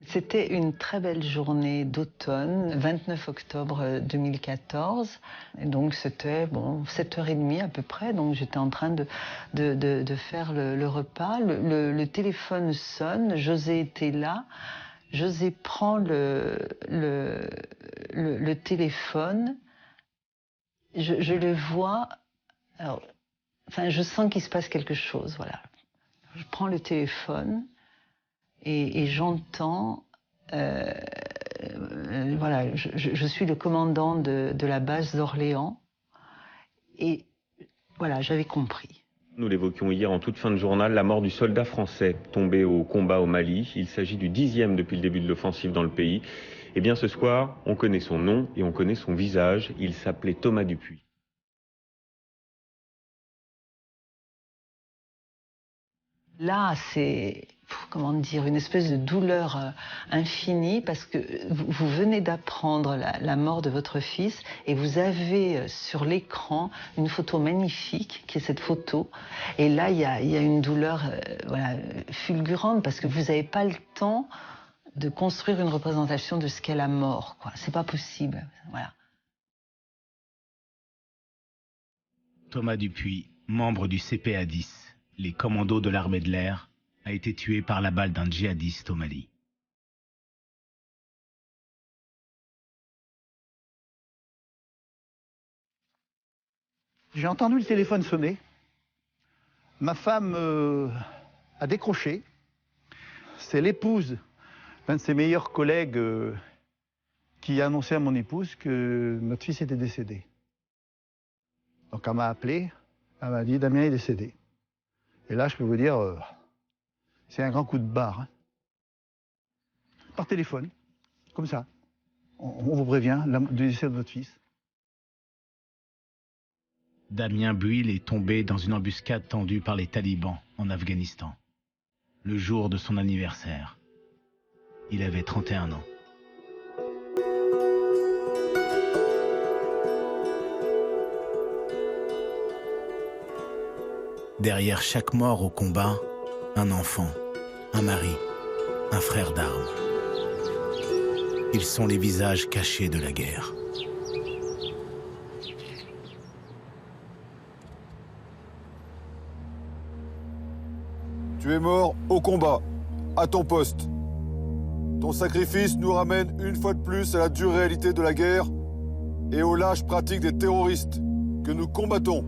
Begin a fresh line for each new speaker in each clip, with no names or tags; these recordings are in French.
C'était une très belle journée d'automne, 29 octobre 2014. Et donc c'était 7h30 à peu près. Donc j'étais en train de faire le repas. Le téléphone sonne. José était là. José prend le téléphone. Je le vois. Alors, enfin, je sens qu'il se passe quelque chose. Voilà. Je prends le téléphone et j'entends. Voilà, je suis le commandant de la base d'Orléans et voilà, j'avais compris.
Nous l'évoquions hier en toute fin de journal, la mort du soldat français tombé au combat au Mali. Il s'agit du 10e depuis le début de l'offensive dans le pays. Eh bien ce soir, on connaît son nom et on connaît son visage. Il s'appelait Thomas Dupuis.
Là, c'est, comment dire, une espèce de douleur infinie parce que vous venez d'apprendre la mort de votre fils et vous avez sur l'écran une photo magnifique qui est cette photo. Et là, il y a une douleur voilà, fulgurante parce que vous n'avez pas le temps de construire une représentation de ce qu'est la mort, quoi. C'est pas possible, voilà.
Thomas Dupuis, membre du CPA 10, les commandos de l'armée de l'air, a été tué par la balle d'un djihadiste au Mali.
J'ai entendu le téléphone sonner. Ma femme a décroché. C'est l'épouse d'un de ses meilleurs collègues qui a annoncé à mon épouse que notre fils était décédé. Donc elle m'a appelé, elle m'a dit Damien est décédé. Et là, je peux vous dire, c'est un grand coup de barre. Hein. Par téléphone, comme ça. On vous prévient du décès de votre fils.
Damien Buil est tombé dans une embuscade tendue par les talibans en Afghanistan, le jour de son anniversaire. Il avait 31 ans. Derrière chaque mort au combat, un enfant, un mari, un frère d'armes. Ils sont les visages cachés de la guerre.
Tu es mort au combat, à ton poste. Ton sacrifice nous ramène une fois de plus à la dure réalité de la guerre et aux lâches pratiques des terroristes que nous combattons.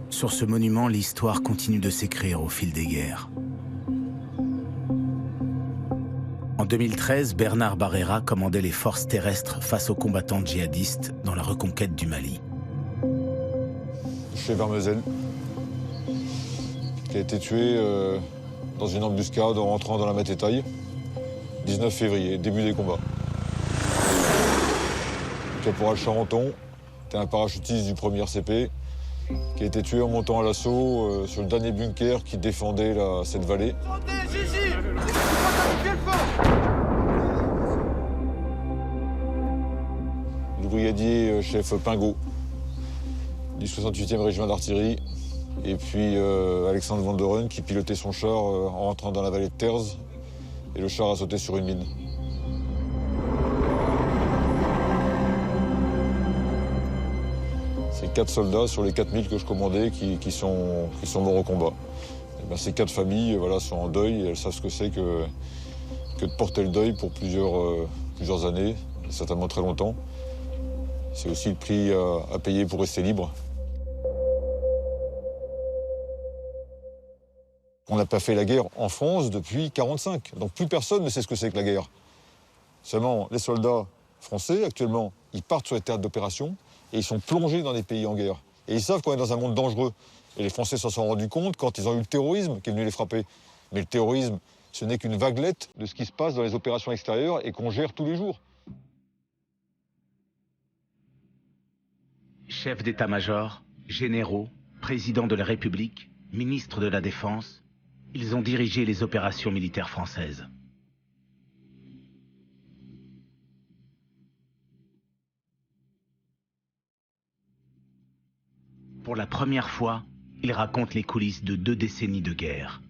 Sur ce monument, l'histoire continue de s'écrire au fil des guerres. En 2013, Bernard Barrera commandait les forces terrestres face aux combattants djihadistes dans la reconquête du Mali.
Chez Vermeuzel, qui a été tué dans une embuscade en rentrant dans la Matétaille, 19 février, début des combats. Caporal Charenton, était un parachutiste du 1er RCP, qui a été tué en montant à l'assaut sur le dernier bunker qui défendait cette vallée. Le brigadier chef Pingot, du 68e régiment d'artillerie, et puis Alexandre Vanderen qui pilotait son char en rentrant dans la vallée de Terze, et le char a sauté sur une mine. C'est 4 soldats sur les 4000 que je commandais qui sont morts au combat. Et ben, ces 4 familles voilà, sont en deuil et elles savent ce que c'est que de porter le deuil pour plusieurs années, certainement très longtemps. C'est aussi le prix à payer pour rester libre. On n'a pas fait la guerre en France depuis 1945, donc plus personne ne sait ce que c'est que la guerre. Seulement, les soldats français, actuellement, ils partent sur les théâtres d'opération et ils sont plongés dans des pays en guerre. Et ils savent qu'on est dans un monde dangereux. Et les Français s'en sont rendus compte quand ils ont eu le terrorisme qui est venu les frapper. Mais le terrorisme, ce n'est qu'une vaguelette de ce qui se passe dans les opérations extérieures et qu'on gère tous les jours.
Chefs d'état-major, généraux, président de la République, ministres de la Défense, ils ont dirigé les opérations militaires françaises. Pour la première fois, il raconte les coulisses de 2 décennies de guerre.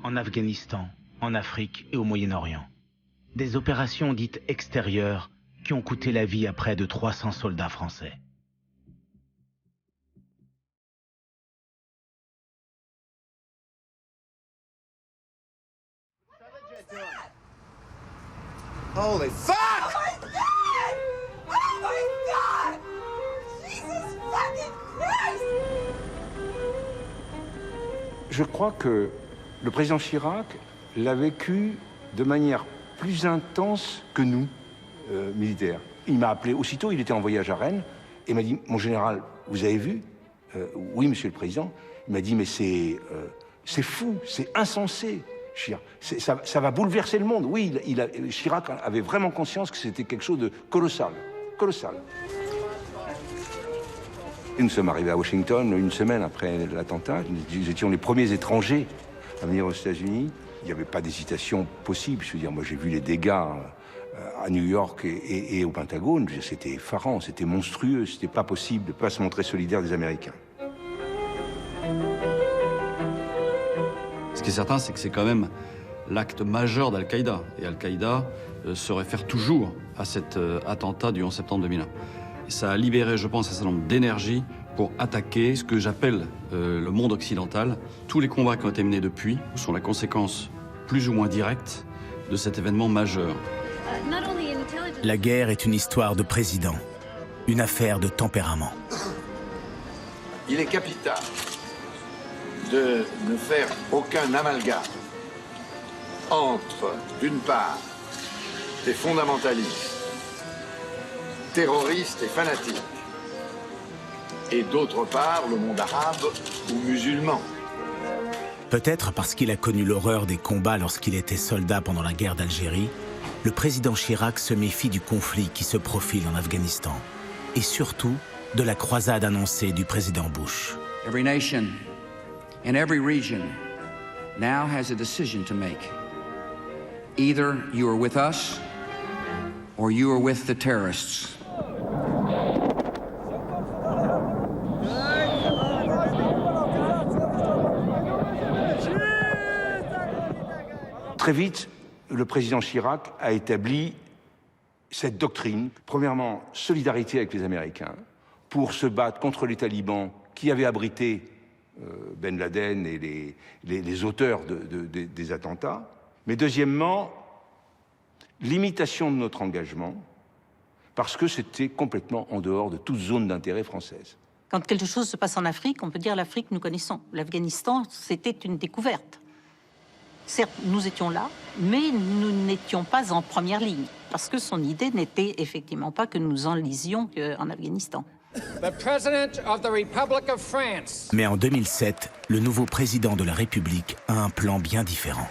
En Afghanistan, en Afrique et au Moyen-Orient. Des opérations dites extérieures qui ont coûté la vie à près de 300 soldats français.
Holy fuck!
Oh my God! Oh my God! Jesus fucking Christ!
Je crois que le président Chirac l'a vécu de manière plus intense que nous, militaires. Il m'a appelé aussitôt, il était en voyage à Rennes, et m'a dit, mon général, vous avez vu? Oui, monsieur le président. Il m'a dit, mais c'est fou, c'est insensé. Chirac, ça va bouleverser le monde. Oui, Chirac avait vraiment conscience que c'était quelque chose de colossal, colossal. Et nous sommes arrivés à Washington une semaine après l'attentat. Nous étions les premiers étrangers à venir aux États-Unis. Il n'y avait pas d'hésitation possible. Je veux dire, moi j'ai vu les dégâts à New York et au Pentagone. C'était effarant, c'était monstrueux, c'était pas possible de ne pas se montrer solidaire des Américains.
Ce qui est certain, c'est que c'est quand même l'acte majeur d'Al-Qaïda. Et Al-Qaïda se réfère toujours à cet attentat du 11 septembre 2001. Et ça a libéré, je pense, un certain nombre d'énergie pour attaquer ce que j'appelle le monde occidental. Tous les combats qui ont été menés depuis sont la conséquence plus ou moins directe de cet événement majeur.
La guerre est une histoire de président, une affaire de tempérament.
Il est capital de ne faire aucun amalgame entre, d'une part, des fondamentalistes, terroristes et fanatiques, et d'autre part, le monde arabe ou musulman.
Peut-être parce qu'il a connu l'horreur des combats lorsqu'il était soldat pendant la guerre d'Algérie, le président Chirac se méfie du conflit qui se profile en Afghanistan, et surtout de la croisade annoncée du président Bush.
Every nation in every region now has a decision to make. Either you are with us or you are with the terrorists.
Très vite, le président Chirac a établi cette doctrine. Premièrement, solidarité avec les Américains pour se battre contre les talibans qui avaient abrité Ben Laden et les auteurs des attentats. Mais deuxièmement, limitation de notre engagement parce que c'était complètement en dehors de toute zone d'intérêt française.
Quand quelque chose se passe en Afrique, on peut dire l'Afrique, nous connaissons. L'Afghanistan, c'était une découverte. Certes, nous étions là, mais nous n'étions pas en première ligne, parce que son idée n'était effectivement pas que nous enlisions en Afghanistan.
Mais en 2007, le nouveau président de la République a un plan bien différent.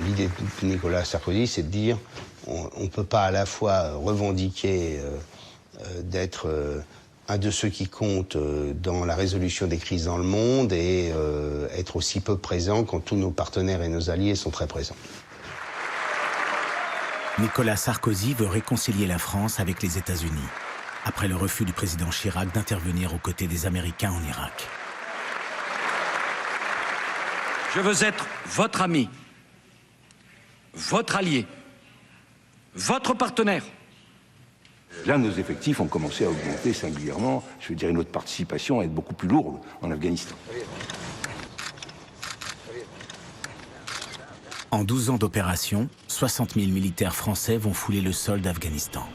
L'idée de Nicolas Sarkozy, c'est de dire on ne peut pas à la fois revendiquer d'être un de ceux qui comptent dans la résolution des crises dans le monde et être aussi peu présent quand tous nos partenaires et nos alliés sont très présents.
Nicolas Sarkozy veut réconcilier la France avec les États-Unis, après le refus du président Chirac d'intervenir aux côtés des Américains en Irak.
Je veux être votre ami, votre allié, votre partenaire.
Là, nos effectifs ont commencé à augmenter singulièrement. Je veux dire, notre participation à être beaucoup plus lourde en Afghanistan.
En 12 ans d'opération, 60 000 militaires français vont fouler le sol d'Afghanistan.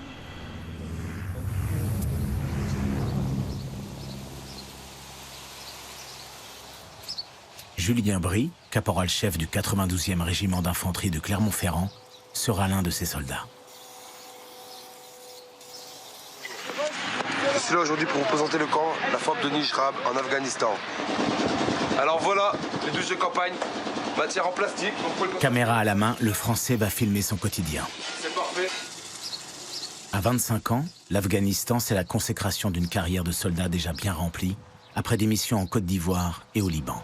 Julien Bry, caporal-chef du 92e régiment d'infanterie de Clermont-Ferrand, sera l'un de ces soldats.
Je suis là aujourd'hui pour vous présenter le camp, la FOB de Nijrab en Afghanistan. Alors voilà, les douches de campagne, matière en plastique.
Caméra à la main, le Français va filmer son quotidien.
C'est parfait.
À 25 ans, l'Afghanistan, c'est la consécration d'une carrière de soldat déjà bien remplie, après des missions en Côte d'Ivoire et au Liban.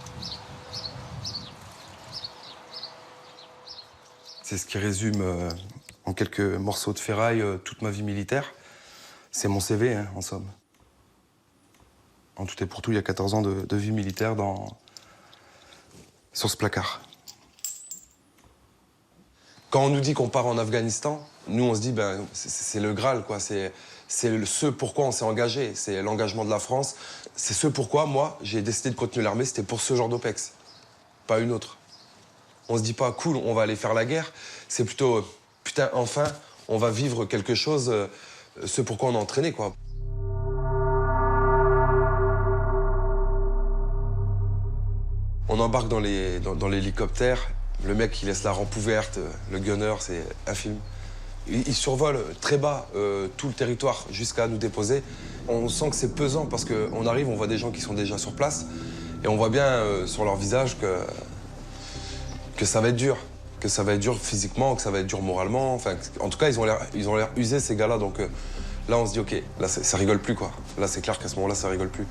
C'est ce qui résume en quelques morceaux de ferraille toute ma vie militaire. C'est mon CV, hein, en somme. En tout et pour tout, il y a 14 ans de vie militaire sur ce placard. Quand on nous dit qu'on part en Afghanistan, nous on se dit ben c'est le Graal, quoi. C'est ce pourquoi on s'est engagé, c'est l'engagement de la France. C'est ce pourquoi moi j'ai décidé de continuer l'armée, c'était pour ce genre d'OPEX, pas une autre. On se dit pas cool, on va aller faire la guerre, c'est plutôt putain enfin on va vivre quelque chose, ce pourquoi on a entraîné, quoi. On embarque dans l'hélicoptère, le mec qui laisse la rampe ouverte, le gunner, c'est un film. Il survole très bas tout le territoire jusqu'à nous déposer. On sent que c'est pesant parce qu'on arrive, on voit des gens qui sont déjà sur place et on voit bien sur leur visage que ça va être dur. Que ça va être dur physiquement, que ça va être dur moralement. Enfin, en tout cas, ils ont l'air usés, ces gars-là. Donc là, on se dit, OK, là, ça rigole plus, quoi. Là, c'est clair qu'à ce moment-là, ça rigole plus.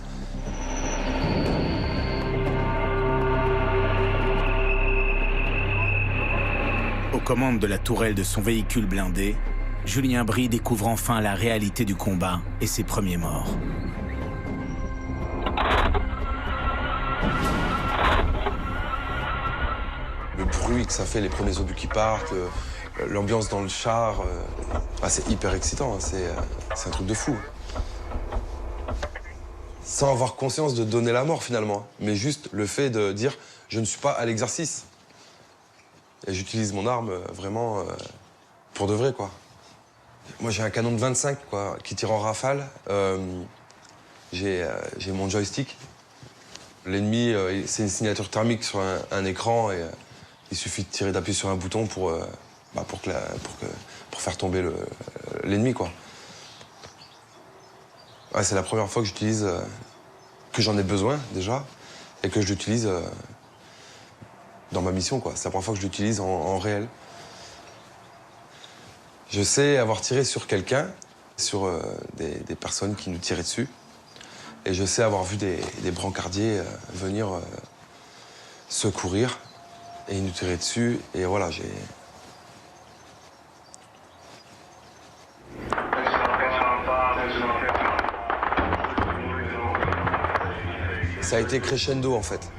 Aux commandes de la tourelle de son véhicule blindé, Julien Bry découvre enfin la réalité du combat et ses premiers morts.
Le bruit que ça fait, les premiers obus qui partent, l'ambiance dans le char, c'est hyper excitant, hein, c'est un truc de fou. Sans avoir conscience de donner la mort finalement, mais juste le fait de dire je ne suis pas à l'exercice. Et j'utilise mon arme vraiment pour de vrai, quoi. Moi j'ai un canon de 25 quoi, qui tire en rafale, j'ai mon joystick. L'ennemi, c'est une signature thermique sur un écran et il suffit d'appuyer sur un bouton pour faire tomber l'ennemi, quoi. Ouais, c'est la première fois que j'utilise, que j'en ai besoin déjà, et que je l'utilise dans ma mission, quoi. C'est la première fois que je l'utilise en réel. Je sais avoir tiré sur quelqu'un, sur des personnes qui nous tiraient dessus, et je sais avoir vu des brancardiers venir secourir, et ils nous tiraient dessus, et voilà, j'ai... Ça a été crescendo, en fait.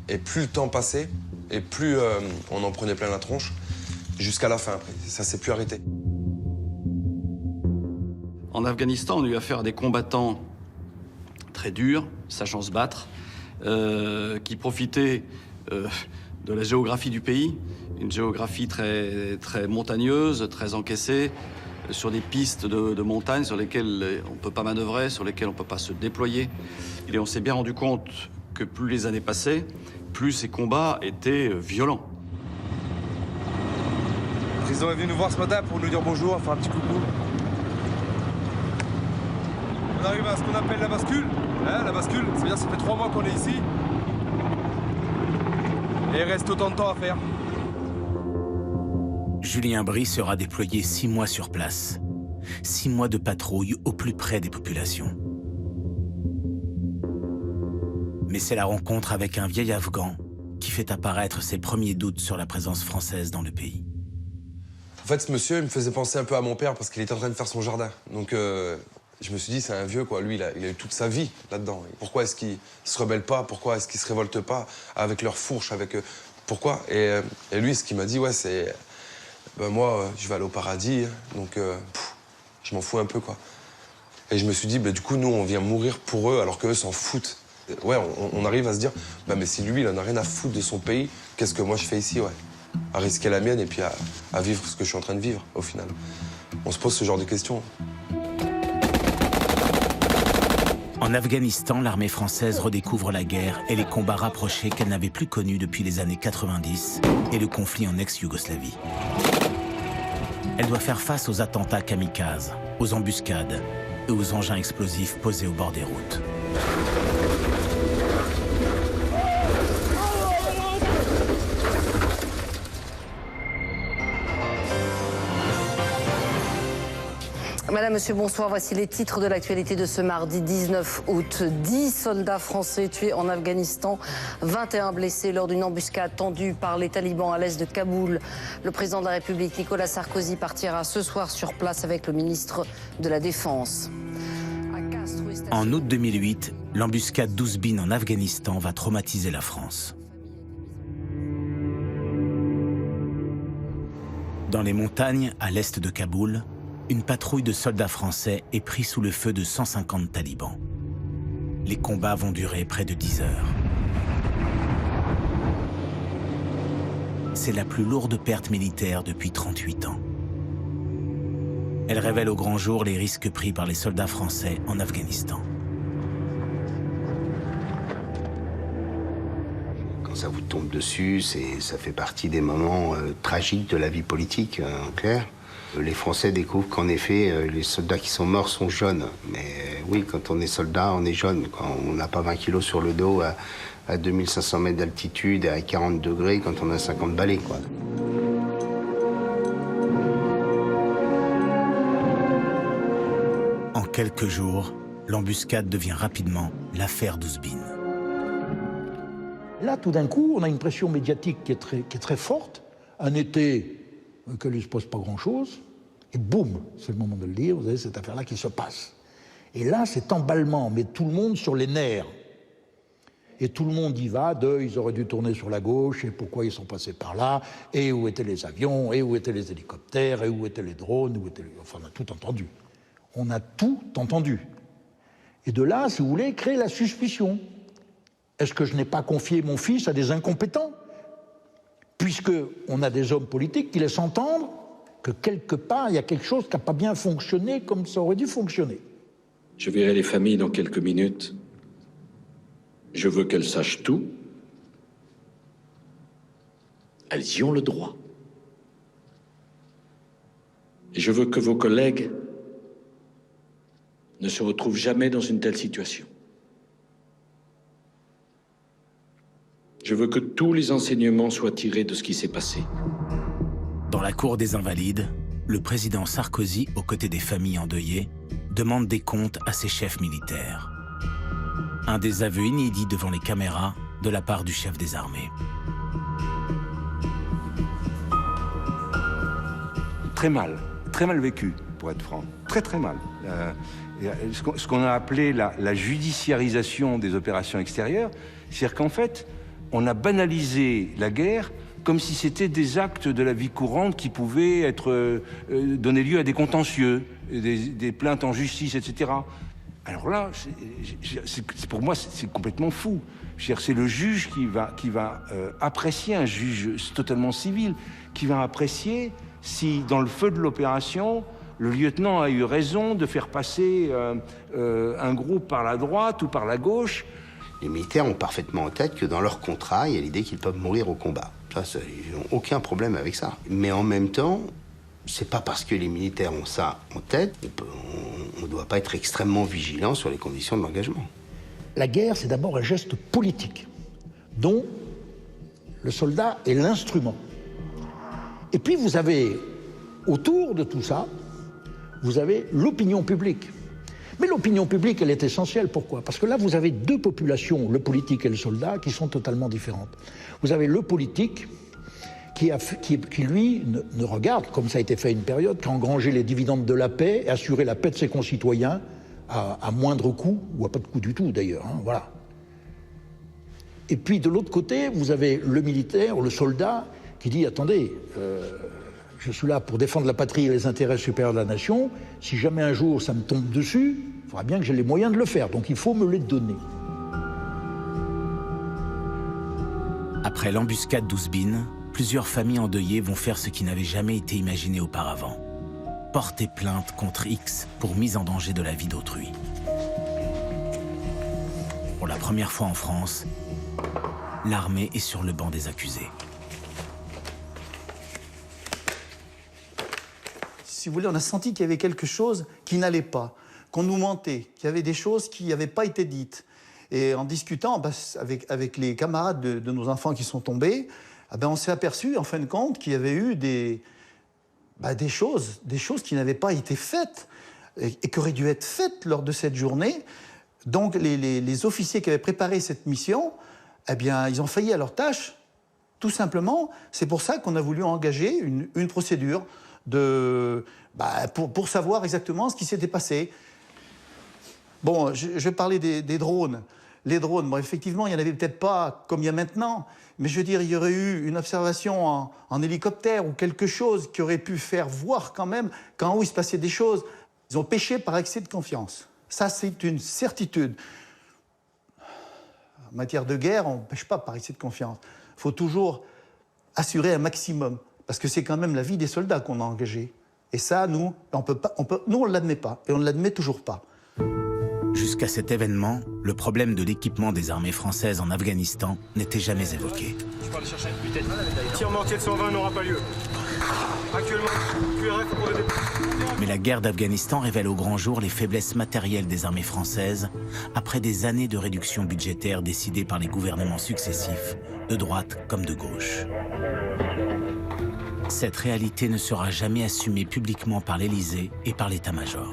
Et plus le temps passait, et plus on en prenait plein la tronche, jusqu'à la fin, après. Ça s'est plus arrêté.
En Afghanistan, on a eu affaire à des combattants très durs, sachant se battre, qui profitaient de la géographie du pays, une géographie très, très montagneuse, très encaissée, sur des pistes de montagne sur lesquelles on ne peut pas manœuvrer, sur lesquelles on ne peut pas se déployer. Et on s'est bien rendu compte que plus les années passaient, plus ces combats étaient violents.
Le président est venu nous voir ce matin pour nous dire bonjour, faire un petit coucou. On arrive à ce qu'on appelle la bascule. Hein, la bascule, ça veut dire que ça fait 3 mois qu'on est ici. Et il reste autant de temps à faire.
Julien Bry sera déployé 6 mois sur place. 6 mois de patrouille au plus près des populations. Mais c'est la rencontre avec un vieil Afghan qui fait apparaître ses premiers doutes sur la présence française dans le pays.
En fait, ce monsieur, il me faisait penser un peu à mon père parce qu'il était en train de faire son jardin. Donc, je me suis dit, c'est un vieux, quoi. Lui, il a eu toute sa vie là-dedans. Pourquoi est-ce qu'il se rebelle pas? Pourquoi est-ce qu'il se révolte pas avec leur fourche, avec... pourquoi? Et lui, ce qu'il m'a dit, ouais, c'est... Ben moi, je vais aller au paradis, donc je m'en fous un peu, quoi. Et je me suis dit, ben, du coup, nous, on vient mourir pour eux, alors qu'eux s'en foutent. Ouais, on arrive à se dire, ben, mais si lui, il en a rien à foutre de son pays, qu'est-ce que moi je fais ici, ouais? À risquer la mienne et puis à vivre ce que je suis en train de vivre, au final. On se pose ce genre de questions.
En Afghanistan, l'armée française redécouvre la guerre et les combats rapprochés qu'elle n'avait plus connus depuis les années 90 et le conflit en ex-Yougoslavie. Elle doit faire face aux attentats kamikazes, aux embuscades et aux engins explosifs posés au bord des routes.
Madame, Monsieur, bonsoir. Voici les titres de l'actualité de ce mardi 19 août. 10 soldats français tués en Afghanistan, 21 blessés lors d'une embuscade tendue par les talibans à l'est de Kaboul. Le président de la République, Nicolas Sarkozy, partira ce soir sur place avec le ministre de la Défense.
En août 2008, l'embuscade d'Ouzbine en Afghanistan va traumatiser la France. Dans les montagnes, à l'est de Kaboul, une patrouille de soldats français est prise sous le feu de 150 talibans. Les combats vont durer près de 10 heures. C'est la plus lourde perte militaire depuis 38 ans. Elle révèle au grand jour les risques pris par les soldats français en Afghanistan.
Quand ça vous tombe dessus, ça fait partie des moments tragiques de la vie politique, en clair. Les Français découvrent qu'en effet, les soldats qui sont morts sont jeunes. Mais oui, quand on est soldat, on est jeune. Quand on n'a pas 20 kilos sur le dos, à 2500 mètres d'altitude, à 40 degrés, quand on a 50 balais, quoi.
En quelques jours, l'embuscade devient rapidement l'affaire d'Ouzbine.
Là, tout d'un coup, on a une pression médiatique qui est très forte. Un été auquel il ne se passe pas grand-chose. Et boum, c'est le moment de le dire, vous avez cette affaire-là qui se passe. Et là, cet emballement met tout le monde sur les nerfs. Et tout le monde y va ils auraient dû tourner sur la gauche, et pourquoi ils sont passés par là, et où étaient les avions, et où étaient les hélicoptères, et où étaient les drones, enfin, on a tout entendu. On a tout entendu. Et de là, si vous voulez, créer la suspicion. Est-ce que je n'ai pas confié mon fils à des incompétents ? Puisqu'on a des hommes politiques qui laissent entendre que quelque part, il y a quelque chose qui n'a pas bien fonctionné comme ça aurait dû fonctionner.
Je verrai les familles dans quelques minutes. Je veux qu'elles sachent tout. Elles y ont le droit. Et je veux que vos collègues ne se retrouvent jamais dans une telle situation. Je veux que tous les enseignements soient tirés de ce qui s'est passé.
Dans la cour des Invalides, le président Sarkozy, aux côtés des familles endeuillées, demande des comptes à ses chefs militaires. Un des aveux inédits devant les caméras de la part du chef des armées.
Très mal vécu, pour être franc. Très mal. Ce qu'on a appelé la judiciarisation des opérations extérieures, c'est-à-dire qu'en fait, on a banalisé la guerre comme si c'était des actes de la vie courante qui pouvaient donner lieu à des contentieux, des plaintes en justice, etc. Alors là, pour moi, c'est complètement fou. C'est le juge qui va apprécier, un juge totalement civil, qui va apprécier si, dans le feu de l'opération, le lieutenant a eu raison de faire passer un groupe par la droite ou par la gauche.
Les militaires ont parfaitement en tête que dans leur contrat, il y a l'idée qu'ils peuvent mourir au combat. Ça, ils n'ont aucun problème avec ça. Mais en même temps, c'est pas parce que les militaires ont ça en tête on ne doit pas être extrêmement vigilant sur les conditions de l'engagement.
La guerre, c'est d'abord un geste politique, dont le soldat est l'instrument. Et puis vous avez, autour de tout ça, vous avez l'opinion publique. Mais l'opinion publique, elle est essentielle. Pourquoi ? Parce que là, vous avez deux populations, le politique et le soldat, qui sont totalement différentes. Vous avez le politique qui lui, ne regarde, comme ça a été fait à une période, qu'à engranger les dividendes de la paix et assurer la paix de ses concitoyens à moindre coût, ou à pas de coût du tout d'ailleurs. Voilà. Et puis de l'autre côté, vous avez le militaire, ou le soldat, qui dit « Attendez, je suis là pour défendre la patrie et les intérêts supérieurs de la nation. Si jamais un jour ça me tombe dessus, il faudra bien que j'ai les moyens de le faire. Donc il faut me les donner. »
Après l'embuscade d'Ouzbine, plusieurs familles endeuillées vont faire ce qui n'avait jamais été imaginé auparavant. Porter plainte contre X pour mise en danger de la vie d'autrui. Pour la première fois en France, l'armée est sur le banc des accusés.
Si vous voulez, on a senti qu'il y avait quelque chose qui n'allait pas, qu'on nous mentait, qu'il y avait des choses qui n'avaient pas été dites. Et en discutant avec les camarades de nos enfants qui sont tombés, on s'est aperçu, en fin de compte, qu'il y avait eu des choses qui n'avaient pas été faites. et qui aurait dû être faite lors de cette journée. Donc les officiers qui avaient préparé cette mission, eh bien, ils ont failli à leur tâche, tout simplement. C'est pour ça qu'on a voulu engager une procédure pour savoir exactement ce qui s'était passé. Bon, je vais parler des drones. Les drones, bon, effectivement, il n'y en avait peut-être pas comme il y a maintenant, mais je veux dire, il y aurait eu une observation en hélicoptère ou quelque chose qui aurait pu faire voir quand même qu'en haut il se passait des choses. Ils ont péché par excès de confiance. Ça, c'est une certitude. En matière de guerre, on ne pêche pas par excès de confiance. Il faut toujours assurer un maximum, parce que c'est quand même la vie des soldats qu'on a engagés. Et ça, nous, on ne l'admet pas, et on ne l'admet toujours pas.
Jusqu'à cet événement, le problème de l'équipement des armées françaises en Afghanistan n'était jamais évoqué.
Je peux aller chercher une tête. Tir mortier de 120 n'aura pas lieu. Actuellement, QRF pour le départ.
Mais la guerre d'Afghanistan révèle au grand jour les faiblesses matérielles des armées françaises après des années de réduction budgétaire décidées par les gouvernements successifs, de droite comme de gauche. Cette réalité ne sera jamais assumée publiquement par l'Élysée et par l'état-major.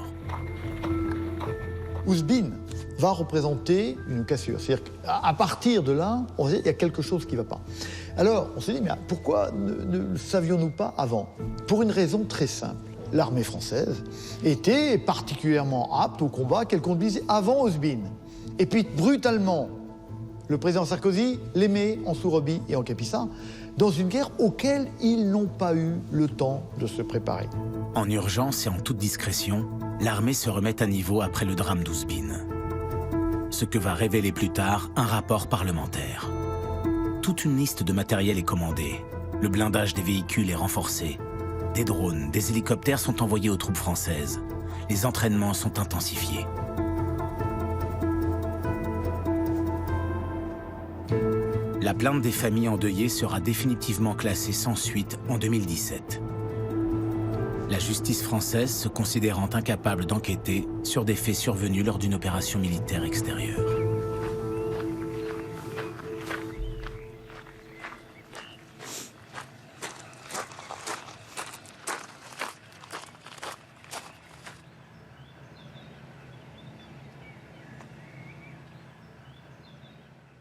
Ouzbine va représenter une cassure. C'est-à-dire qu'à partir de là, on sait qu'il y a quelque chose qui ne va pas. Alors, on s'est dit, mais pourquoi ne le savions-nous pas avant? Pour une raison très simple. L'armée française était particulièrement apte au combat qu'elle conduisait avant Ouzbine. Et puis, brutalement, le président Sarkozy les met en Sourabie et en Capissa dans une guerre auquel ils n'ont pas eu le temps de se préparer.
En urgence et en toute discrétion, l'armée se remet à niveau après le drame d'Ouzbine. Ce que va révéler plus tard un rapport parlementaire. Toute une liste de matériel est commandée. Le blindage des véhicules est renforcé. Des drones, des hélicoptères sont envoyés aux troupes françaises. Les entraînements sont intensifiés. La plainte des familles endeuillées sera définitivement classée sans suite en 2017. La justice française se considérant incapable d'enquêter sur des faits survenus lors d'une opération militaire extérieure.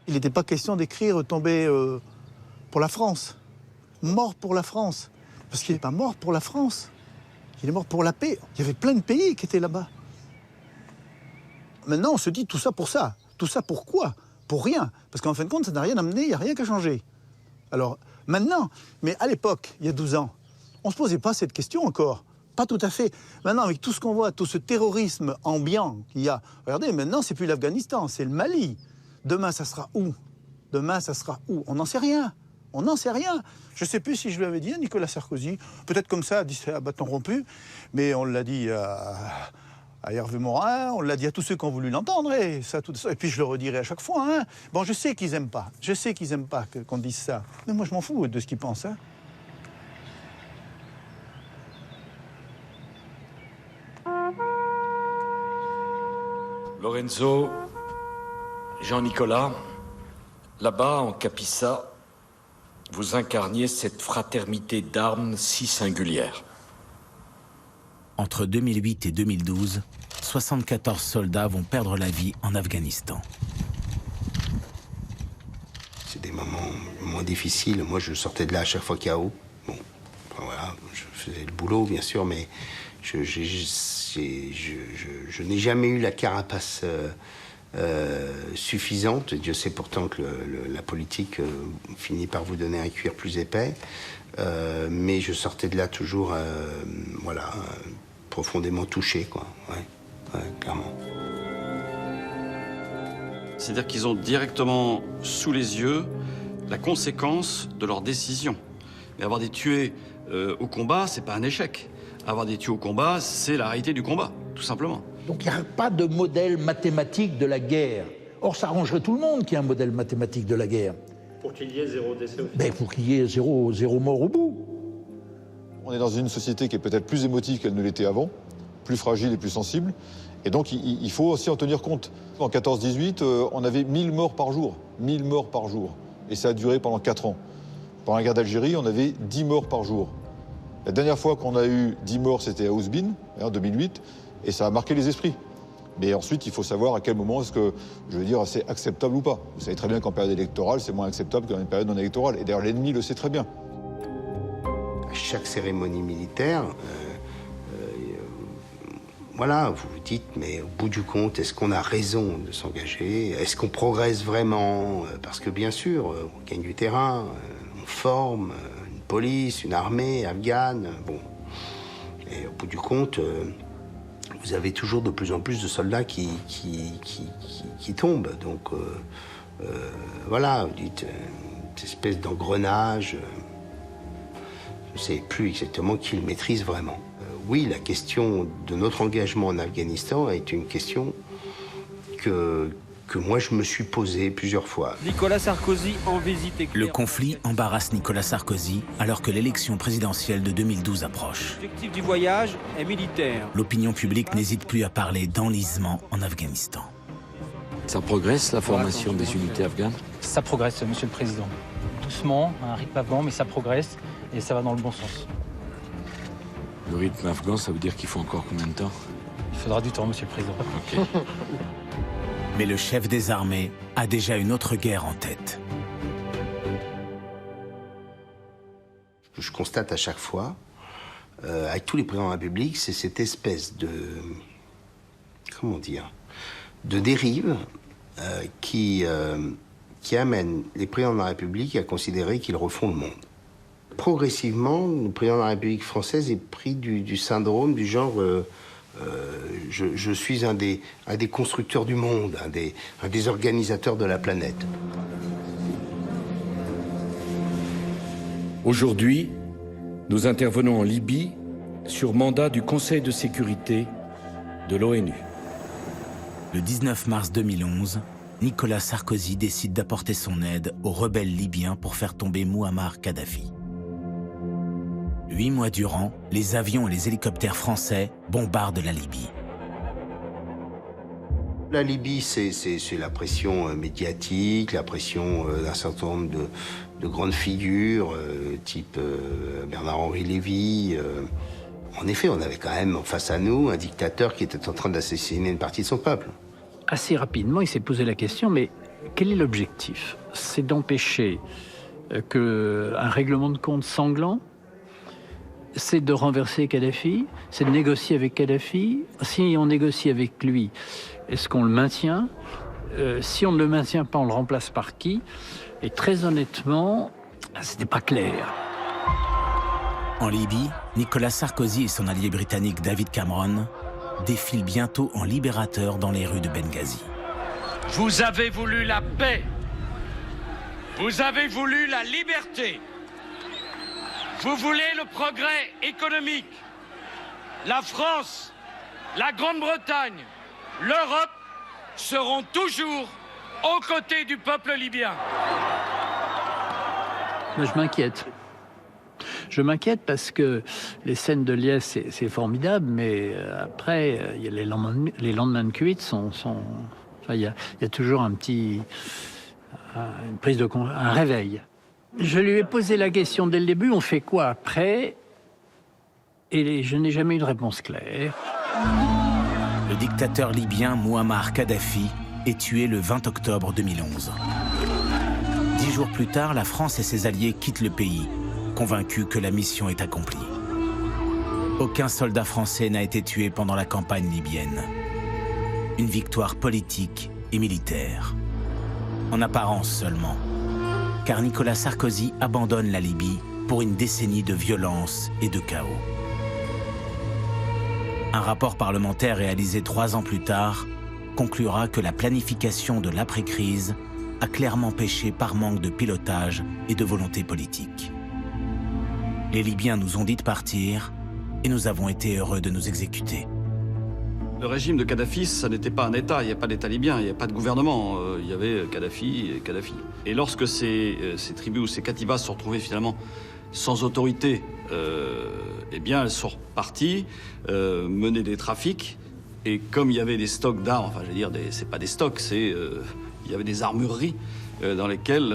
Il n'était pas question d'écrire « tomber pour la France »,« mort pour la France », parce qu'il n'est pas mort pour la France. Il est mort pour la paix. Il y avait plein de pays qui étaient là-bas. Maintenant, on se dit tout ça pour ça. Tout ça pourquoi? Pour rien. Parce qu'en fin de compte, ça n'a rien amené, il n'y a rien qu'à changer. Alors, maintenant, mais à l'époque, il y a 12 ans, on ne se posait pas cette question encore. Pas tout à fait. Maintenant, avec tout ce qu'on voit, tout ce terrorisme ambiant qu'il y a, regardez, maintenant, c'est plus l'Afghanistan, c'est le Mali. Demain, ça sera où? Demain, ça sera où? On n'en sait rien. On n'en sait rien. Je ne sais plus si je l'avais dit à Nicolas Sarkozy, peut-être comme ça, à bâton rompu, mais on l'a dit à Hervé Morin, on l'a dit à tous ceux qui ont voulu l'entendre, et puis je le redirai à chaque fois. Hein. Bon, je sais qu'ils n'aiment pas, qu'on dise ça, mais moi je m'en fous de ce qu'ils pensent. Hein.
Lorenzo, Jean-Nicolas, là-bas en Capissa, vous incarniez cette fraternité d'armes si singulière.
Entre 2008 et 2012, 74 soldats vont perdre la vie en Afghanistan.
C'est des moments difficiles. Moi, je sortais de là à chaque fois KO. Bon, enfin, voilà, je faisais le boulot, bien sûr, mais je n'ai jamais eu la carapace suffisante. Dieu sait pourtant que la politique finit par vous donner un cuir plus épais. Mais je sortais de là toujours, voilà, profondément touché, quoi. Ouais, clairement.
C'est-à-dire qu'ils ont directement sous les yeux la conséquence de leur décision. Mais avoir des tués au combat, c'est pas un échec. Avoir des tués au combat, c'est la réalité du combat, tout simplement.
Donc il n'y a pas de modèle mathématique de la guerre. Or, ça arrangerait tout le monde qu'il y ait un modèle mathématique de la guerre.
Pour qu'il y ait 0 décès officiel.
Ben, pour qu'il y ait zéro mort au bout.
On est dans une société qui est peut-être plus émotive qu'elle ne l'était avant, plus fragile et plus sensible. Et donc, il faut aussi en tenir compte. En 14-18, on avait 1000 morts par jour. 1000 morts par jour. Et ça a duré pendant 4 ans. Pendant la guerre d'Algérie, on avait 10 morts par jour. La dernière fois qu'on a eu 10 morts, c'était à Ouzbine, en 2008. et ça a marqué les esprits. Mais ensuite, il faut savoir à quel moment est-ce que, je veux dire, c'est acceptable ou pas. Vous savez très bien qu'en période électorale, c'est moins acceptable qu'en période non électorale. Et d'ailleurs, l'ennemi le sait très bien.
À chaque cérémonie militaire, voilà, vous vous dites, mais au bout du compte, est-ce qu'on a raison de s'engager? Est-ce qu'on progresse vraiment? Parce que bien sûr, on gagne du terrain, on forme une police, une armée afghane, bon. Et au bout du compte, vous avez toujours de plus en plus de soldats qui tombent. Donc, voilà, vous dites, une espèce d'engrenage. Je ne sais plus exactement qui le maîtrise vraiment. Oui, la question de notre engagement en Afghanistan est une question que moi je me suis posée plusieurs fois.
Nicolas Sarkozy en visite éclair.
Le conflit embarrasse Nicolas Sarkozy alors que l'élection présidentielle de 2012 approche.
L'objectif du voyage est militaire.
L'opinion publique n'hésite plus à parler d'enlisement en Afghanistan.
Ça progresse, la formation des unités afghanes?
Ça progresse, Monsieur le Président. Doucement, à un rythme afghan, mais ça progresse et ça va dans le bon sens.
Le rythme afghan, ça veut dire qu'il faut encore combien de temps?
Il faudra du temps, Monsieur le Président.
Ok.
Mais le chef des armées a déjà une autre guerre en tête.
Je constate à chaque fois, avec tous les présidents de la République, c'est cette espèce de... comment dire? De dérive qui amène les présidents de la République à considérer qu'ils refont le monde. Progressivement, le président de la République française est pris du syndrome du genre je suis un des constructeurs du monde, un des organisateurs de la planète.
Aujourd'hui, nous intervenons en Libye sur mandat du Conseil de sécurité de l'ONU.
Le 19 mars 2011, Nicolas Sarkozy décide d'apporter son aide aux rebelles libyens pour faire tomber Mouammar Kadhafi. 8 mois durant, les avions et les hélicoptères français bombardent la Libye.
La Libye, c'est la pression médiatique, la pression d'un certain nombre de grandes figures, type Bernard-Henri Lévy. En effet, on avait quand même face à nous un dictateur qui était en train d'assassiner une partie de son peuple.
Assez rapidement, il s'est posé la question, mais quel est l'objectif? C'est d'empêcher un règlement de compte sanglant? C'est de renverser Kadhafi, c'est de négocier avec Kadhafi. Si on négocie avec lui, est-ce qu'on le maintient? Si on ne le maintient pas, on le remplace par qui? Et très honnêtement, c'était pas clair.
En Libye, Nicolas Sarkozy et son allié britannique David Cameron défilent bientôt en libérateurs dans les rues de Benghazi.
Vous avez voulu la paix. Vous avez voulu la liberté. Vous voulez le progrès économique. La France, la Grande-Bretagne, l'Europe seront toujours aux côtés du peuple libyen.
Moi, je m'inquiète. Je m'inquiète parce que les scènes de Liesse, c'est formidable, mais après, les lendemains de cuite sont il y a toujours une prise de un réveil. Je lui ai posé la question dès le début, on fait quoi après? Et je n'ai jamais eu de réponse claire.
Le dictateur libyen Mouammar Kadhafi est tué le 20 octobre 2011. 10 jours plus tard, la France et ses alliés quittent le pays, convaincus que la mission est accomplie. Aucun soldat français n'a été tué pendant la campagne libyenne. Une victoire politique et militaire. En apparence seulement. Car Nicolas Sarkozy abandonne la Libye pour une décennie de violence et de chaos. Un rapport parlementaire réalisé 3 ans plus tard conclura que la planification de l'après-crise a clairement péché par manque de pilotage et de volonté politique. Les Libyens nous ont dit de partir et nous avons été heureux de nous exécuter.
Le régime de Kadhafi, ça n'était pas un État, il n'y a pas d'État libyen, il n'y a pas de gouvernement, il y avait Kadhafi et Kadhafi. Et lorsque ces tribus ou ces katibas se sont retrouvées finalement sans autorité, eh bien elles sont reparties, menaient des trafics, et comme il y avait des stocks d'armes, enfin je veux dire, c'est pas des stocks, il y avait des armureries dans lesquelles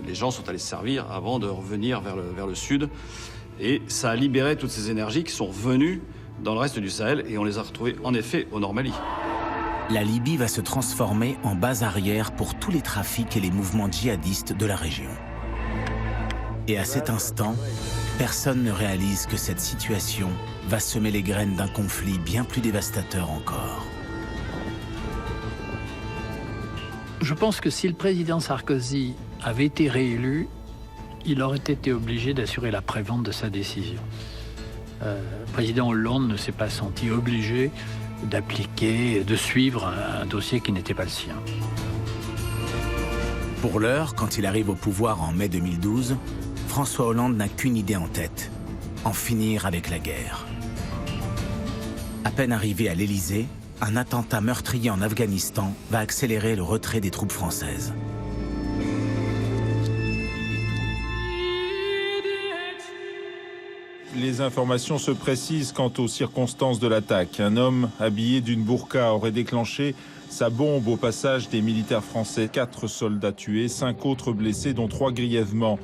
les gens sont allés se servir avant de revenir vers le sud, et ça a libéré toutes ces énergies qui sont revenues dans le reste du Sahel et on les a retrouvés en effet au Nord Mali.
La Libye va se transformer en base arrière pour tous les trafics et les mouvements djihadistes de la région. Et à cet instant, personne ne réalise que cette situation va semer les graines d'un conflit bien plus dévastateur encore.
Je pense que si le président Sarkozy avait été réélu, il aurait été obligé d'assurer la prévente de sa décision. Le président Hollande ne s'est pas senti obligé d'appliquer, de suivre un dossier qui n'était pas le sien.
Pour l'heure, quand il arrive au pouvoir en mai 2012, François Hollande n'a qu'une idée en tête, en finir avec la guerre. À peine arrivé à l'Élysée, un attentat meurtrier en Afghanistan va accélérer le retrait des troupes françaises.
Les informations se précisent quant aux circonstances de l'attaque. Un homme habillé d'une burqa aurait déclenché sa bombe au passage des militaires français. 4 soldats tués, 5 autres blessés, dont 3 grièvement.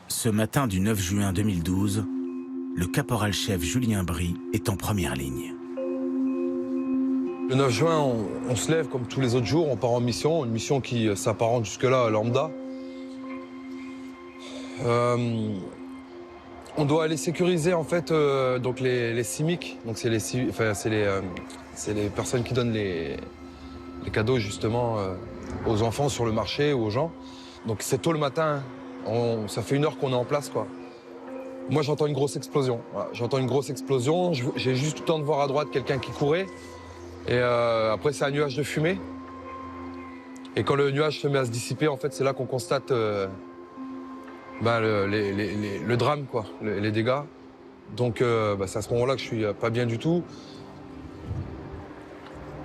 Ce matin du 9 juin 2012, le caporal-chef Julien Bry est en première ligne.
Le 9 juin, on se lève comme tous les autres jours, on part en mission, une mission qui s'apparente jusque-là à lambda. On doit aller sécuriser en fait donc les CIMIC, donc c'est les personnes qui donnent les cadeaux justement aux enfants sur le marché ou aux gens. Donc c'est tôt le matin, ça fait 1 heure qu'on est en place quoi. Moi j'entends une grosse explosion, voilà. J'entends une grosse explosion, j'ai juste le temps de voir à droite quelqu'un qui courait. Et après, c'est un nuage de fumée. Et quand le nuage se met à se dissiper, en fait, c'est là qu'on constate le drame, quoi, les dégâts. Donc, c'est à ce moment-là que je suis pas bien du tout.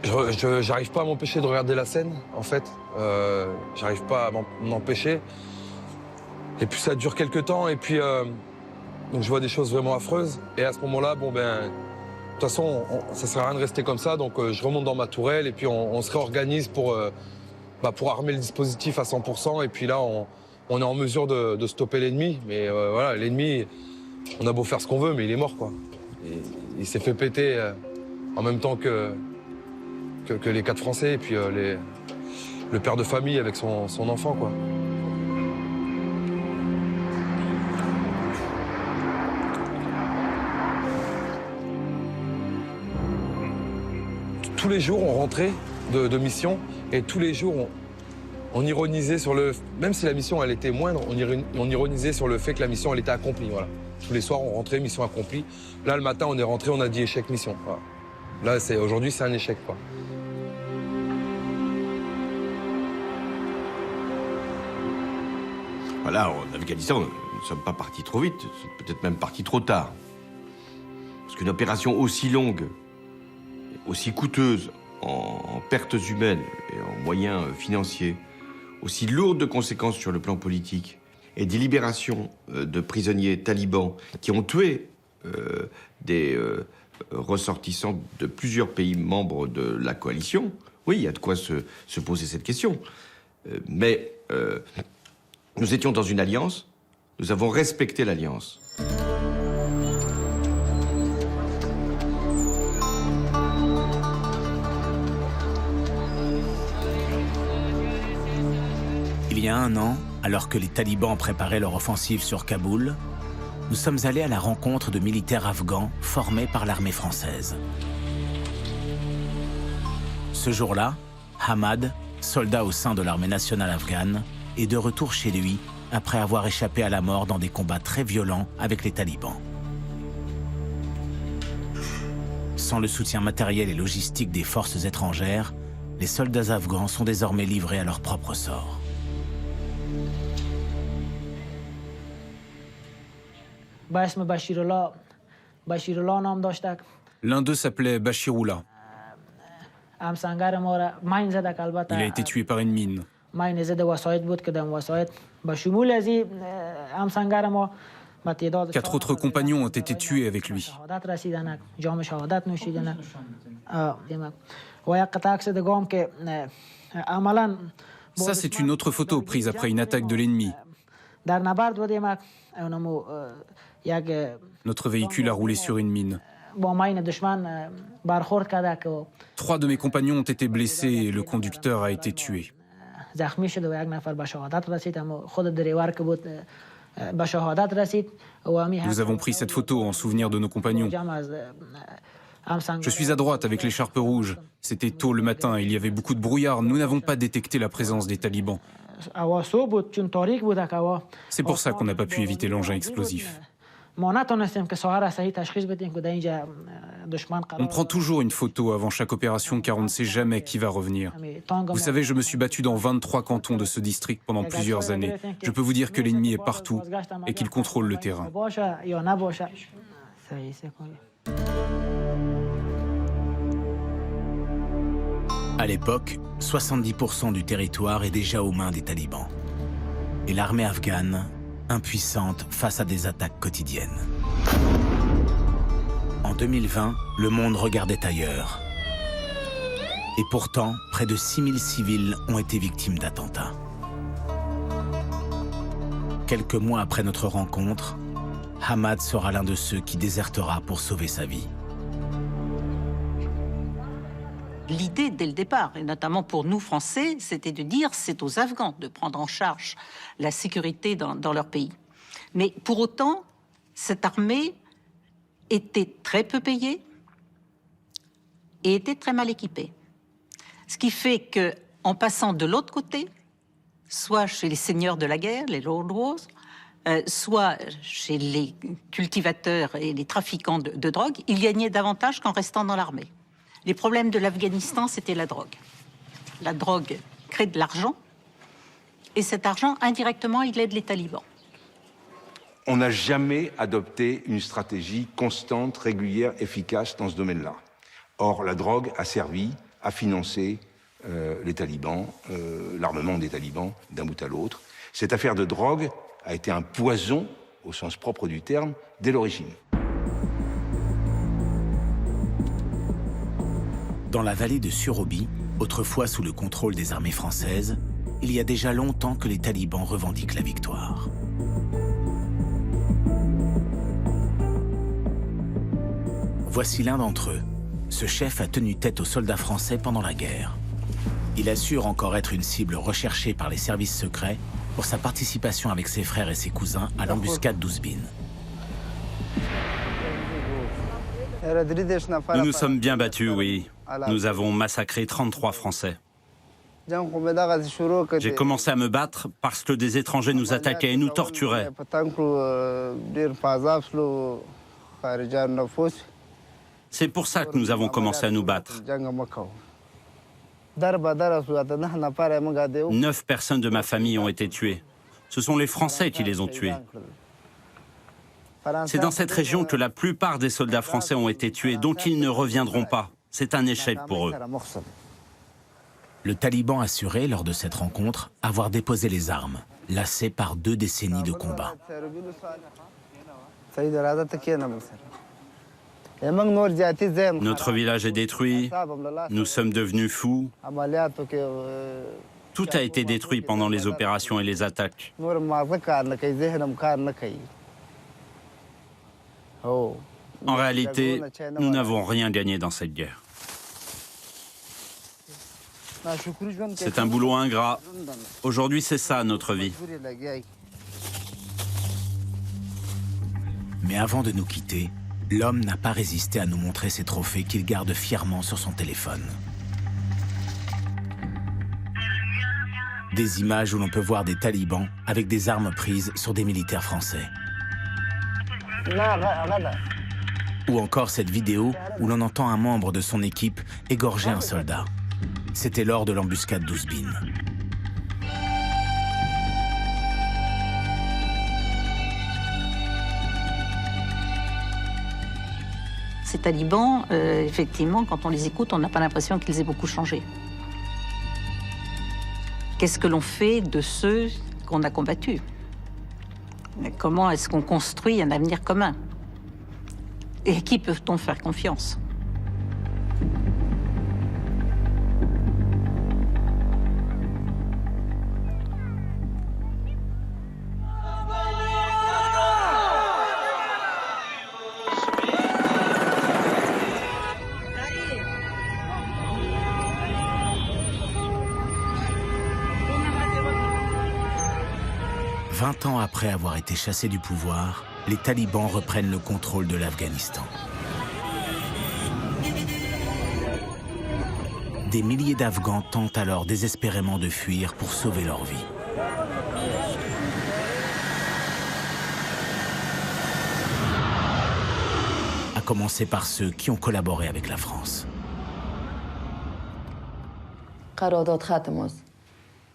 J'arrive pas à m'empêcher de regarder la scène, en fait. J'arrive pas à m'en empêcher. Et puis, ça dure quelques temps. Et puis, donc, je vois des choses vraiment affreuses. Et à ce moment-là, de toute façon, ça ne sert à rien de rester comme ça, donc je remonte dans ma tourelle et puis on se réorganise pour armer le dispositif à 100%. Et puis là, on est en mesure de stopper l'ennemi. Mais voilà, l'ennemi, on a beau faire ce qu'on veut, mais il est mort, quoi. Et il s'est fait péter en même temps que les 4 Français et puis le père de famille avec son enfant, quoi. Tous les jours, on rentrait de mission et tous les jours, on ironisait sur le... Même si la mission, elle était moindre, on ironisait sur le fait que la mission, elle était accomplie, voilà. Tous les soirs, on rentrait, mission accomplie. Là, le matin, on est rentré, on a dit échec mission. Voilà. Là, aujourd'hui, c'est un échec, quoi.
Voilà, en Afghanistan, nous ne sommes pas partis trop vite, peut-être même partis trop tard. Parce qu'une opération aussi longue, aussi coûteuse en pertes humaines et en moyens financiers, aussi lourde de conséquences sur le plan politique, et des libérations de prisonniers talibans qui ont tué des ressortissants de plusieurs pays membres de la coalition, oui, il y a de quoi se poser cette question. Mais nous étions dans une alliance, nous avons respecté l'alliance.
Il y a 1 an, alors que les talibans préparaient leur offensive sur Kaboul, nous sommes allés à la rencontre de militaires afghans formés par l'armée française. Ce jour-là, Hamad, soldat au sein de l'armée nationale afghane, est de retour chez lui après avoir échappé à la mort dans des combats très violents avec les talibans. Sans le soutien matériel et logistique des forces étrangères, les soldats afghans sont désormais livrés à leur propre sort.
L'un d'eux s'appelait Bashirullah. Il a été tué par une mine. 4 autres compagnons ont été tués avec lui. Ça, c'est une autre photo prise après une attaque de l'ennemi. Notre véhicule a roulé sur une mine. 3 de mes compagnons ont été blessés et le conducteur a été tué. Nous avons pris cette photo en souvenir de nos compagnons. Je suis à droite avec l'écharpe rouge. C'était tôt le matin, il y avait beaucoup de brouillard. Nous n'avons pas détecté la présence des talibans. C'est pour ça qu'on n'a pas pu éviter l'engin explosif. On prend toujours une photo avant chaque opération car on ne sait jamais qui va revenir. Vous savez, je me suis battu dans 23 cantons de ce district pendant plusieurs années. Je peux vous dire que l'ennemi est partout et qu'il contrôle le terrain.
À l'époque, 70% du territoire est déjà aux mains des talibans. Et l'armée afghane, impuissante face à des attaques quotidiennes. En 2020, le monde regardait ailleurs. Et pourtant, près de 6000 civils ont été victimes d'attentats. Quelques mois après notre rencontre, Hamad sera l'un de ceux qui désertera pour sauver sa vie.
L'idée, dès le départ, et notamment pour nous Français, c'était de dire c'est aux Afghans de prendre en charge la sécurité dans leur pays. Mais pour autant, cette armée était très peu payée et était très mal équipée. Ce qui fait que, en passant de l'autre côté, soit chez les seigneurs de la guerre, les lords, soit chez les cultivateurs et les trafiquants de drogue, ils gagnaient davantage qu'en restant dans l'armée. Les problèmes de l'Afghanistan, c'était la drogue. La drogue crée de l'argent, et cet argent, indirectement, il aide les talibans.
On n'a jamais adopté une stratégie constante, régulière, efficace dans ce domaine-là. Or, la drogue a servi à financer les talibans, l'armement des talibans, d'un bout à l'autre. Cette affaire de drogue a été un poison, au sens propre du terme, dès l'origine.
Dans la vallée de Surobi, autrefois sous le contrôle des armées françaises, il y a déjà longtemps que les talibans revendiquent la victoire. Voici l'un d'entre eux. Ce chef a tenu tête aux soldats français pendant la guerre. Il assure encore être une cible recherchée par les services secrets pour sa participation avec ses frères et ses cousins à l'embuscade d'Ouzbin.
Nous nous sommes bien battus, oui. Nous avons massacré 33 Français. J'ai commencé à me battre parce que des étrangers nous attaquaient et nous torturaient. C'est pour ça que nous avons commencé à nous battre. 9 personnes de ma famille ont été tuées. Ce sont les Français qui les ont tués. C'est dans cette région que la plupart des soldats français ont été tués, donc ils ne reviendront pas. C'est un échec pour eux.
Le taliban assurait, lors de cette rencontre, avoir déposé les armes, lassé par 2 décennies de combat.
Notre village est détruit, nous sommes devenus fous. Tout a été détruit pendant les opérations et les attaques. En réalité, nous n'avons rien gagné dans cette guerre. C'est un boulot ingrat. Aujourd'hui, c'est ça notre vie.
Mais avant de nous quitter, l'homme n'a pas résisté à nous montrer ses trophées qu'il garde fièrement sur son téléphone. Des images où l'on peut voir des talibans avec des armes prises sur des militaires français. Ou encore cette vidéo où l'on entend un membre de son équipe égorger un soldat. C'était lors de l'embuscade d'Ouzbin.
Ces talibans, effectivement, quand on les écoute, on n'a pas l'impression qu'ils aient beaucoup changé. Qu'est-ce que l'on fait de ceux qu'on a combattus? Comment est-ce qu'on construit un avenir commun? Et à qui peut-on faire confiance?
20 ans après avoir été chassés du pouvoir, les talibans reprennent le contrôle de l'Afghanistan. Des milliers d'Afghans tentent alors désespérément de fuir pour sauver leur vie. À commencer par ceux qui ont collaboré avec la France.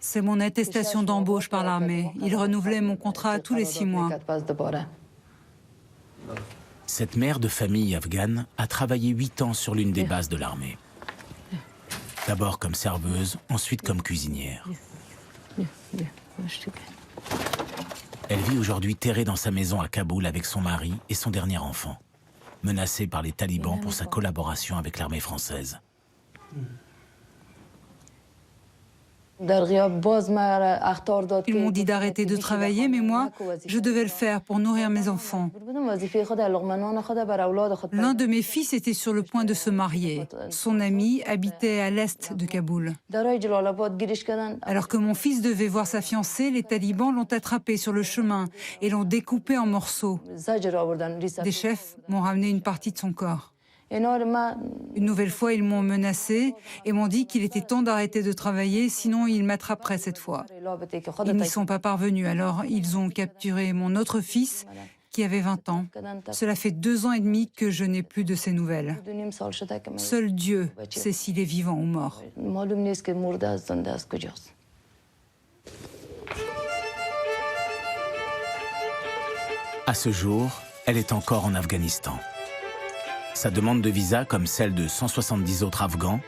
C'est mon attestation d'embauche par l'armée. Il renouvelait mon contrat tous les 6 mois.
Cette mère de famille afghane a travaillé 8 ans sur l'une des bases de l'armée. D'abord comme serveuse, ensuite comme cuisinière. Elle vit aujourd'hui terrée dans sa maison à Kaboul avec son mari et son dernier enfant, menacée par les talibans pour sa collaboration avec l'armée française.
Ils m'ont dit d'arrêter de travailler, mais moi, je devais le faire pour nourrir mes enfants. L'un de mes fils était sur le point de se marier. Son ami habitait à l'est de Kaboul. Alors que mon fils devait voir sa fiancée, les talibans l'ont attrapé sur le chemin et l'ont découpé en morceaux. Des chefs m'ont ramené une partie de son corps. Une nouvelle fois, ils m'ont menacé et m'ont dit qu'il était temps d'arrêter de travailler, sinon ils m'attraperaient cette fois. Ils n'y sont pas parvenus, alors ils ont capturé mon autre fils, qui avait 20 ans. Cela fait 2 ans et demi que je n'ai plus de ses nouvelles. Seul Dieu sait s'il est vivant ou mort.
À ce jour, elle est encore en Afghanistan. Sa demande de visa, comme celle de 170 autres Afghans,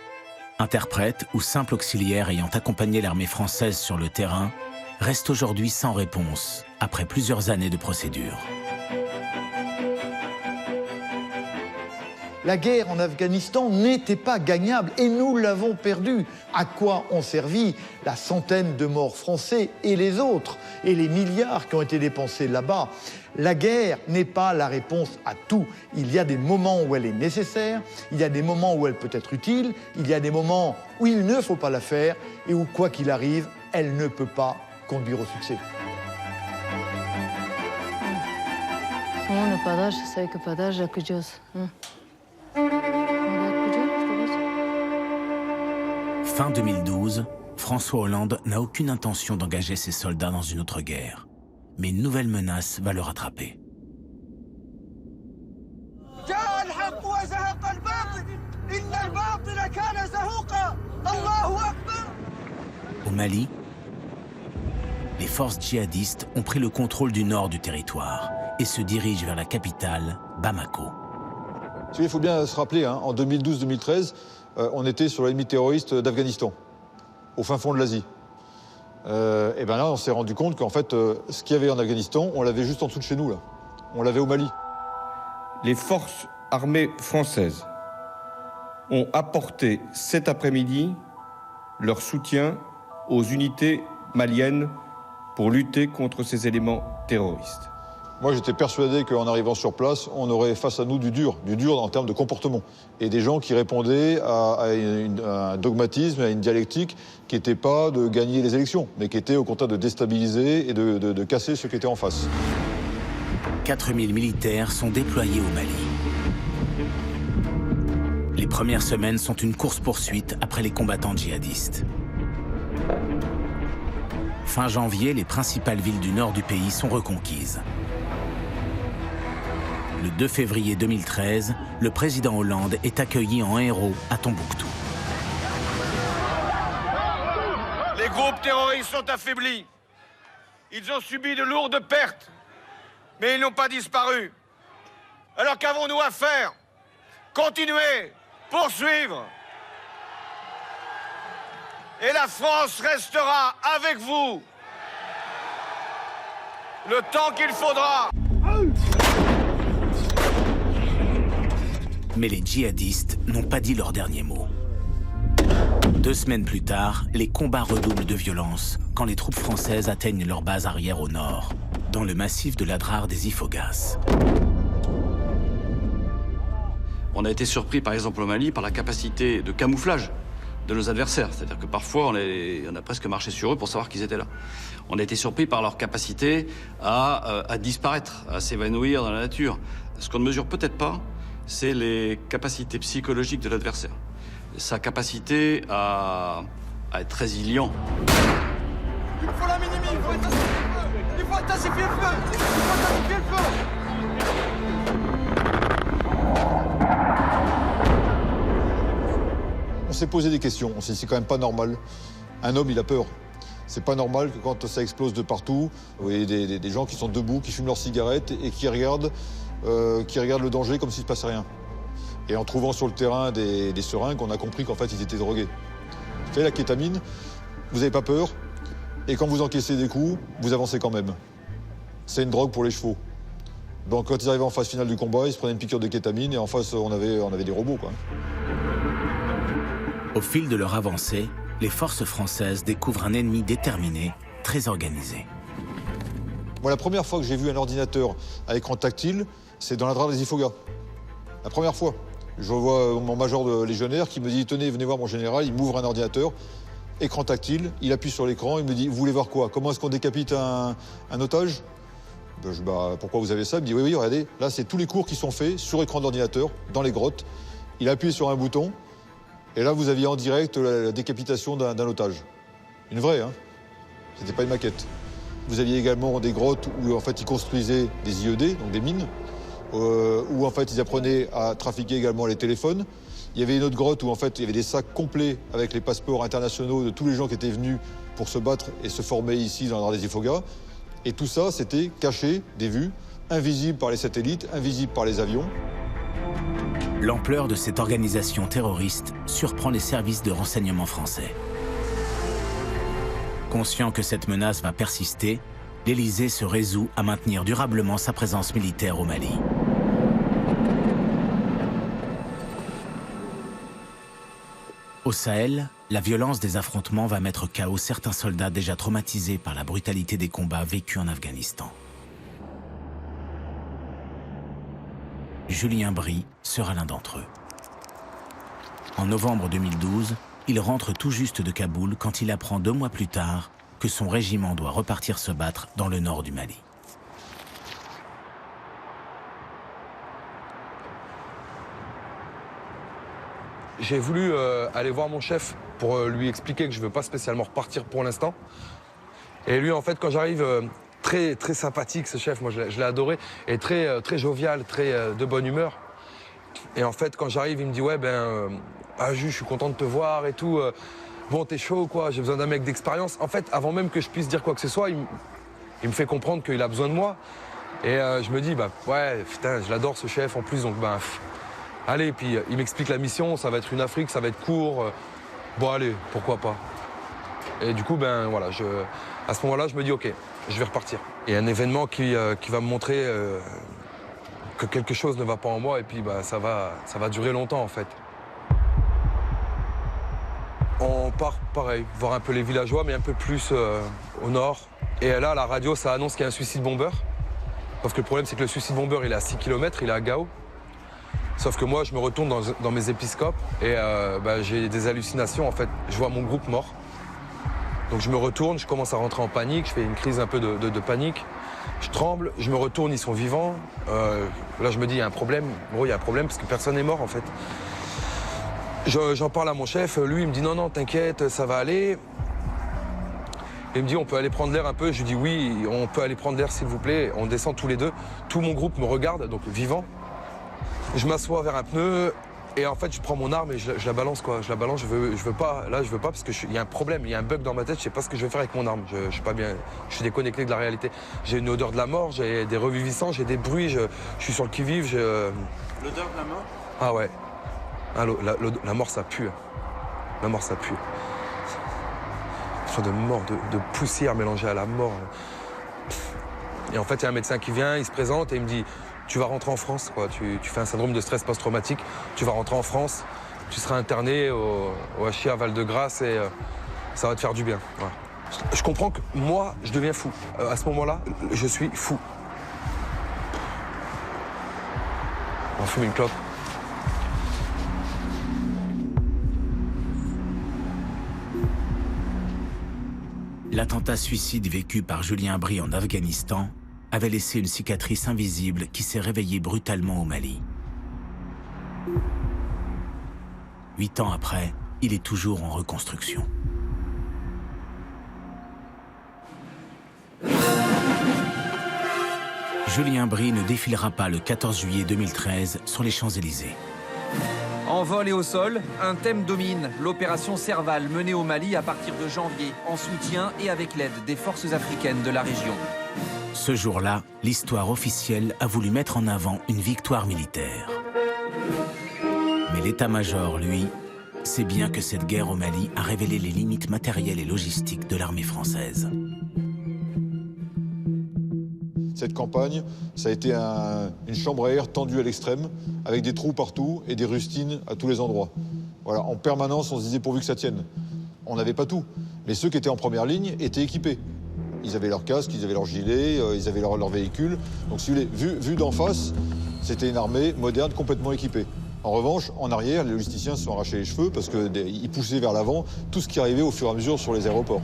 interprètes ou simples auxiliaires ayant accompagné l'armée française sur le terrain, reste aujourd'hui sans réponse, après plusieurs années de procédure.
La guerre en Afghanistan n'était pas gagnable et nous l'avons perdue. À quoi ont servi la centaine de morts français et les autres, et les milliards qui ont été dépensés là-bas? La guerre n'est pas la réponse à tout. Il y a des moments où elle est nécessaire, il y a des moments où elle peut être utile, il y a des moments où il ne faut pas la faire et où, quoi qu'il arrive, elle ne peut pas conduire au succès.
Fin 2012, François Hollande n'a aucune intention d'engager ses soldats dans une autre guerre. Mais une nouvelle menace va le rattraper. Au Mali, les forces djihadistes ont pris le contrôle du nord du territoire et se dirigent vers la capitale, Bamako.
Il faut bien se rappeler, hein, en 2012-2013, on était sur l'ennemi terroriste d'Afghanistan, au fin fond de l'Asie. Et bien là, on s'est rendu compte qu'en fait, ce qu'il y avait en Afghanistan, on l'avait juste en dessous de chez nous, là. On l'avait au Mali.
Les forces armées françaises ont apporté cet après-midi leur soutien aux unités maliennes pour lutter contre ces éléments terroristes.
Moi, j'étais persuadé qu'en arrivant sur place, on aurait face à nous du dur en termes de comportement. Et des gens qui répondaient à un dogmatisme, à une dialectique qui n'était pas de gagner les élections, mais qui était au contraire de déstabiliser et de casser ceux qui étaient en face.
4000 militaires sont déployés au Mali. Les premières semaines sont une course-poursuite après les combattants djihadistes. Fin janvier, les principales villes du nord du pays sont reconquises. Le 2 février 2013, le président Hollande est accueilli en héros à Tombouctou.
Les groupes terroristes sont affaiblis. Ils ont subi de lourdes pertes, mais ils n'ont pas disparu. Alors qu'avons-nous à faire? Continuer, poursuivre. Et la France restera avec vous le temps qu'il faudra.
Mais les djihadistes n'ont pas dit leur dernier mot. 2 semaines plus tard, les combats redoublent de violence quand les troupes françaises atteignent leur base arrière au nord, dans le massif de l'Adrar des Ifoghas.
On a été surpris, par exemple au Mali, par la capacité de camouflage de nos adversaires. C'est-à-dire que parfois, on a presque marché sur eux pour savoir qu'ils étaient là. On a été surpris par leur capacité à disparaître, à s'évanouir dans la nature. Ce qu'on ne mesure peut-être pas, c'est les capacités psychologiques de l'adversaire. Sa capacité à être résilient.
Il faut la minimiser, il faut intensifier le feu. Il faut intensifier le feu.
On s'est posé des questions, on s'est dit c'est quand même pas normal. Un homme, il a peur. C'est pas normal que quand ça explose de partout, vous voyez des gens qui sont debout, qui fument leurs cigarettes et qui regardent le danger comme s'il ne se passait rien. Et en trouvant sur le terrain des seringues, on a compris qu'en fait, ils étaient drogués. Vous savez, la kétamine, vous n'avez pas peur, et quand vous encaissez des coups, vous avancez quand même. C'est une drogue pour les chevaux. Donc quand ils arrivaient en phase finale du combat, ils se prenaient une piqûre de kétamine, et en face, on avait des robots, quoi.
Au fil de leur avancée, les forces françaises découvrent un ennemi déterminé, très organisé.
Moi, la première fois que j'ai vu un ordinateur à écran tactile, c'est dans la drare des Ifoga. La première fois. Je vois mon major de légionnaire qui me dit « Tenez, venez voir mon général », il m'ouvre un ordinateur, écran tactile, il appuie sur l'écran, il me dit « Vous voulez voir quoi? Comment est-ce qu'on décapite un otage ?» Pourquoi vous avez ça? Il me dit « Oui, regardez, là, c'est tous les cours qui sont faits sur écran d'ordinateur, dans les grottes. » Il appuie sur un bouton, et là, vous aviez en direct la décapitation d'un otage. Une vraie, hein? C'était pas une maquette. Vous aviez également des grottes où, en fait, ils construisaient des IED, donc des mines, où, en fait, ils apprenaient à trafiquer également les téléphones. Il y avait une autre grotte où, en fait, il y avait des sacs complets avec les passeports internationaux de tous les gens qui étaient venus pour se battre et se former ici dans la drare des Ifoga. Et tout ça, c'était caché des vues, invisible par les satellites, invisible par les avions.
L'ampleur de cette organisation terroriste surprend les services de renseignement français. Conscient que cette menace va persister, l'Élysée se résout à maintenir durablement sa présence militaire au Mali. Au Sahel, la violence des affrontements va mettre KO certains soldats déjà traumatisés par la brutalité des combats vécus en Afghanistan. Julien Bry sera l'un d'entre eux. En novembre 2012, il rentre tout juste de Kaboul quand il apprend 2 mois plus tard que son régiment doit repartir se battre dans le nord du Mali.
J'ai voulu aller voir mon chef pour lui expliquer que je ne veux pas spécialement repartir pour l'instant. Et lui, en fait, quand j'arrive, très, très sympathique, ce chef, moi je l'ai adoré, et très, très jovial, très de bonne humeur. Et en fait, quand j'arrive, il me dit « Ouais, Jules, je suis content de te voir et tout. Bon, t'es chaud, quoi, j'ai besoin d'un mec d'expérience. » En fait, avant même que je puisse dire quoi que ce soit, il me fait comprendre qu'il a besoin de moi. Et je me dis « Ouais, putain, je l'adore, ce chef, en plus, donc allez, puis il m'explique la mission, ça va être une Afrique, ça va être court. Bon, allez, pourquoi pas. Et du coup, voilà, à ce moment-là, je me dis, OK, je vais repartir. Il y a un événement qui va me montrer que quelque chose ne va pas en moi, et puis ça va durer longtemps, en fait. On part, pareil, voir un peu les villageois, mais un peu plus au nord. Et là, la radio, ça annonce qu'il y a un suicide bombeur. Sauf que le problème, c'est que le suicide bombeur, il est à 6 km, il est à Gao. Sauf que moi, je me retourne dans mes épiscopes et j'ai des hallucinations. En fait, je vois mon groupe mort. Donc je me retourne, je commence à rentrer en panique, je fais une crise un peu de panique. Je tremble, je me retourne, ils sont vivants. Là, je me dis, il y a un problème. Gros, il y a un problème parce que personne n'est mort, en fait. J'en parle à mon chef. Lui, il me dit, non, t'inquiète, ça va aller. Il me dit, on peut aller prendre l'air un peu. Je lui dis, oui, on peut aller prendre l'air, s'il vous plaît. On descend tous les deux. Tout mon groupe me regarde, donc vivant. Je m'assois vers un pneu et en fait je prends mon arme et je la balance, quoi. Je la balance, je veux pas, là je veux pas parce que il y a un problème, il y a un bug dans ma tête, je sais pas ce que je vais faire avec mon arme. Je suis pas bien, je suis déconnecté de la réalité. J'ai une odeur de la mort, j'ai des reviviscents, j'ai des bruits, je suis sur le qui-vive.
L'odeur de la mort?
Ah ouais. Ah, la mort ça pue. La mort ça pue. Une sorte de mort, de poussière mélangée à la mort. Et en fait il y a un médecin qui vient, il se présente et il me dit, tu vas rentrer en France, quoi. Tu fais un syndrome de stress post-traumatique, tu vas rentrer en France, tu seras interné au HI à Val-de-Grâce et ça va te faire du bien. Voilà. Je comprends que moi, je deviens fou. À ce moment-là, je suis fou. On fume une clope.
L'attentat suicide vécu par Julien Bry en Afghanistan avait laissé une cicatrice invisible qui s'est réveillée brutalement au Mali. 8 ans après, il est toujours en reconstruction. Julien Bry ne défilera pas le 14 juillet 2013 sur les Champs-Élysées.
En vol et au sol, un thème domine, l'opération Serval menée au Mali à partir de janvier, en soutien et avec l'aide des forces africaines de la région.
Ce jour-là, l'histoire officielle a voulu mettre en avant une victoire militaire. Mais l'état-major, lui, sait bien que cette guerre au Mali a révélé les limites matérielles et logistiques de l'armée française.
Cette campagne, ça a été une chambre à air tendue à l'extrême, avec des trous partout et des rustines à tous les endroits. Voilà, en permanence, on se disait pourvu que ça tienne. On n'avait pas tout, mais ceux qui étaient en première ligne étaient équipés. Ils avaient leur casque, ils avaient leur gilet, ils avaient leur véhicule. Donc si vous voulez, vu d'en face, c'était une armée moderne complètement équipée. En revanche, en arrière, les logisticiens se sont arrachés les cheveux parce qu'ils poussaient vers l'avant tout ce qui arrivait au fur et à mesure sur les aéroports.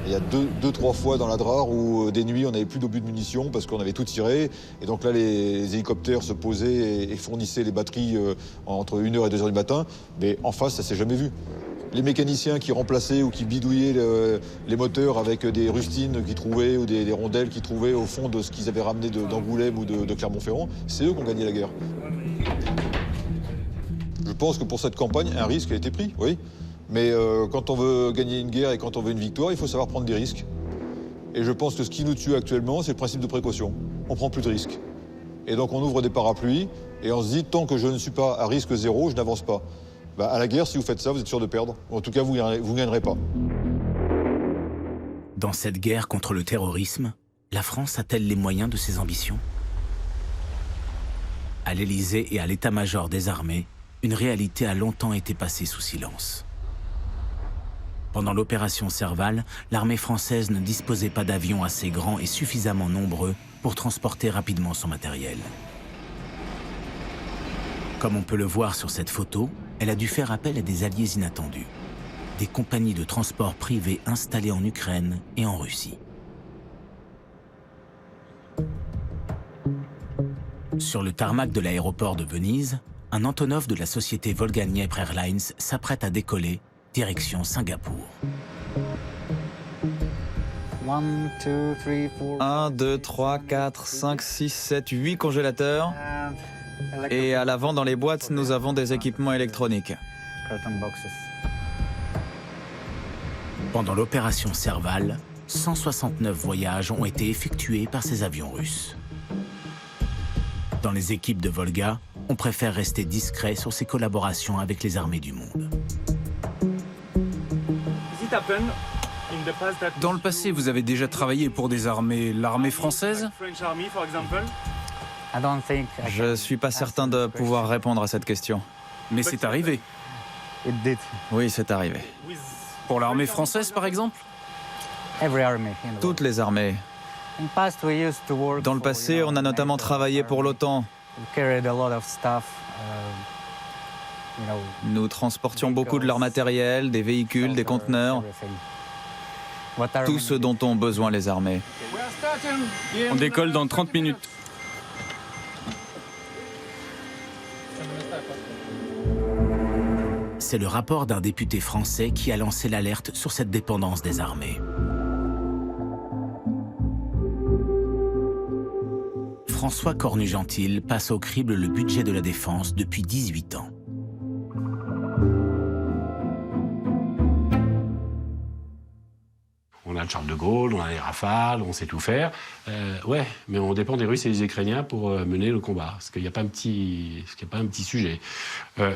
Il y a deux, trois fois dans la Drare où des nuits on n'avait plus d'obus de munitions parce qu'on avait tout tiré. Et donc là les hélicoptères se posaient et fournissaient les batteries entre 1h et 2h du matin. Mais en face, ça s'est jamais vu. Les mécaniciens qui remplaçaient ou qui bidouillaient les moteurs avec des rustines qu'ils trouvaient ou des rondelles qu'ils trouvaient au fond de ce qu'ils avaient ramené d'Angoulême ou de Clermont-Ferrand, c'est eux qui ont gagné la guerre. Je pense que pour cette campagne, un risque a été pris, oui. Mais quand on veut gagner une guerre et quand on veut une victoire, il faut savoir prendre des risques. Et je pense que ce qui nous tue actuellement, c'est le principe de précaution. On prend plus de risques. Et donc on ouvre des parapluies et on se dit, tant que je ne suis pas à risque zéro, je n'avance pas. Bah, à la guerre, si vous faites ça, vous êtes sûr de perdre. En tout cas, vous ne gagnerez pas.
Dans cette guerre contre le terrorisme, la France a-t-elle les moyens de ses ambitions? À l'Élysée et à l'état-major des armées, une réalité a longtemps été passée sous silence. Pendant l'opération Serval, l'armée française ne disposait pas d'avions assez grands et suffisamment nombreux pour transporter rapidement son matériel. Comme on peut le voir sur cette photo, elle a dû faire appel à des alliés inattendus. Des compagnies de transport privées installées en Ukraine et en Russie. Sur le tarmac de l'aéroport de Venise, un Antonov de la société Volga Dniepr Airlines s'apprête à décoller, direction Singapour.
1, 2, 3, 4, 5, 6, 7, 8 congélateurs. Et à l'avant, dans les boîtes, nous avons des équipements électroniques.
Pendant l'opération Serval, 169 voyages ont été effectués par ces avions russes. Dans les équipes de Volga, on préfère rester discret sur ses collaborations avec les armées du monde.
Dans le passé, vous avez déjà travaillé pour des armées, l'armée française?
Je ne suis pas certain de pouvoir répondre à cette question.
Mais c'est arrivé.
Oui, c'est arrivé.
Pour l'armée française, par exemple?
Toutes les armées. Dans le passé, on a notamment travaillé pour l'OTAN. Nous transportions beaucoup de leur matériel, des véhicules, des conteneurs. Tout ce dont ont besoin les armées.
On décolle dans 30 minutes.
C'est le rapport d'un député français qui a lancé l'alerte sur cette dépendance des armées. François Cornu-Gentil passe au crible le budget de la défense depuis 18 ans.
On a le Charles de Gaulle, on a les Rafales, on sait tout faire. Ouais, mais on dépend des Russes et des Ukrainiens pour mener le combat. Est-ce qu'il n'y a pas un petit sujet?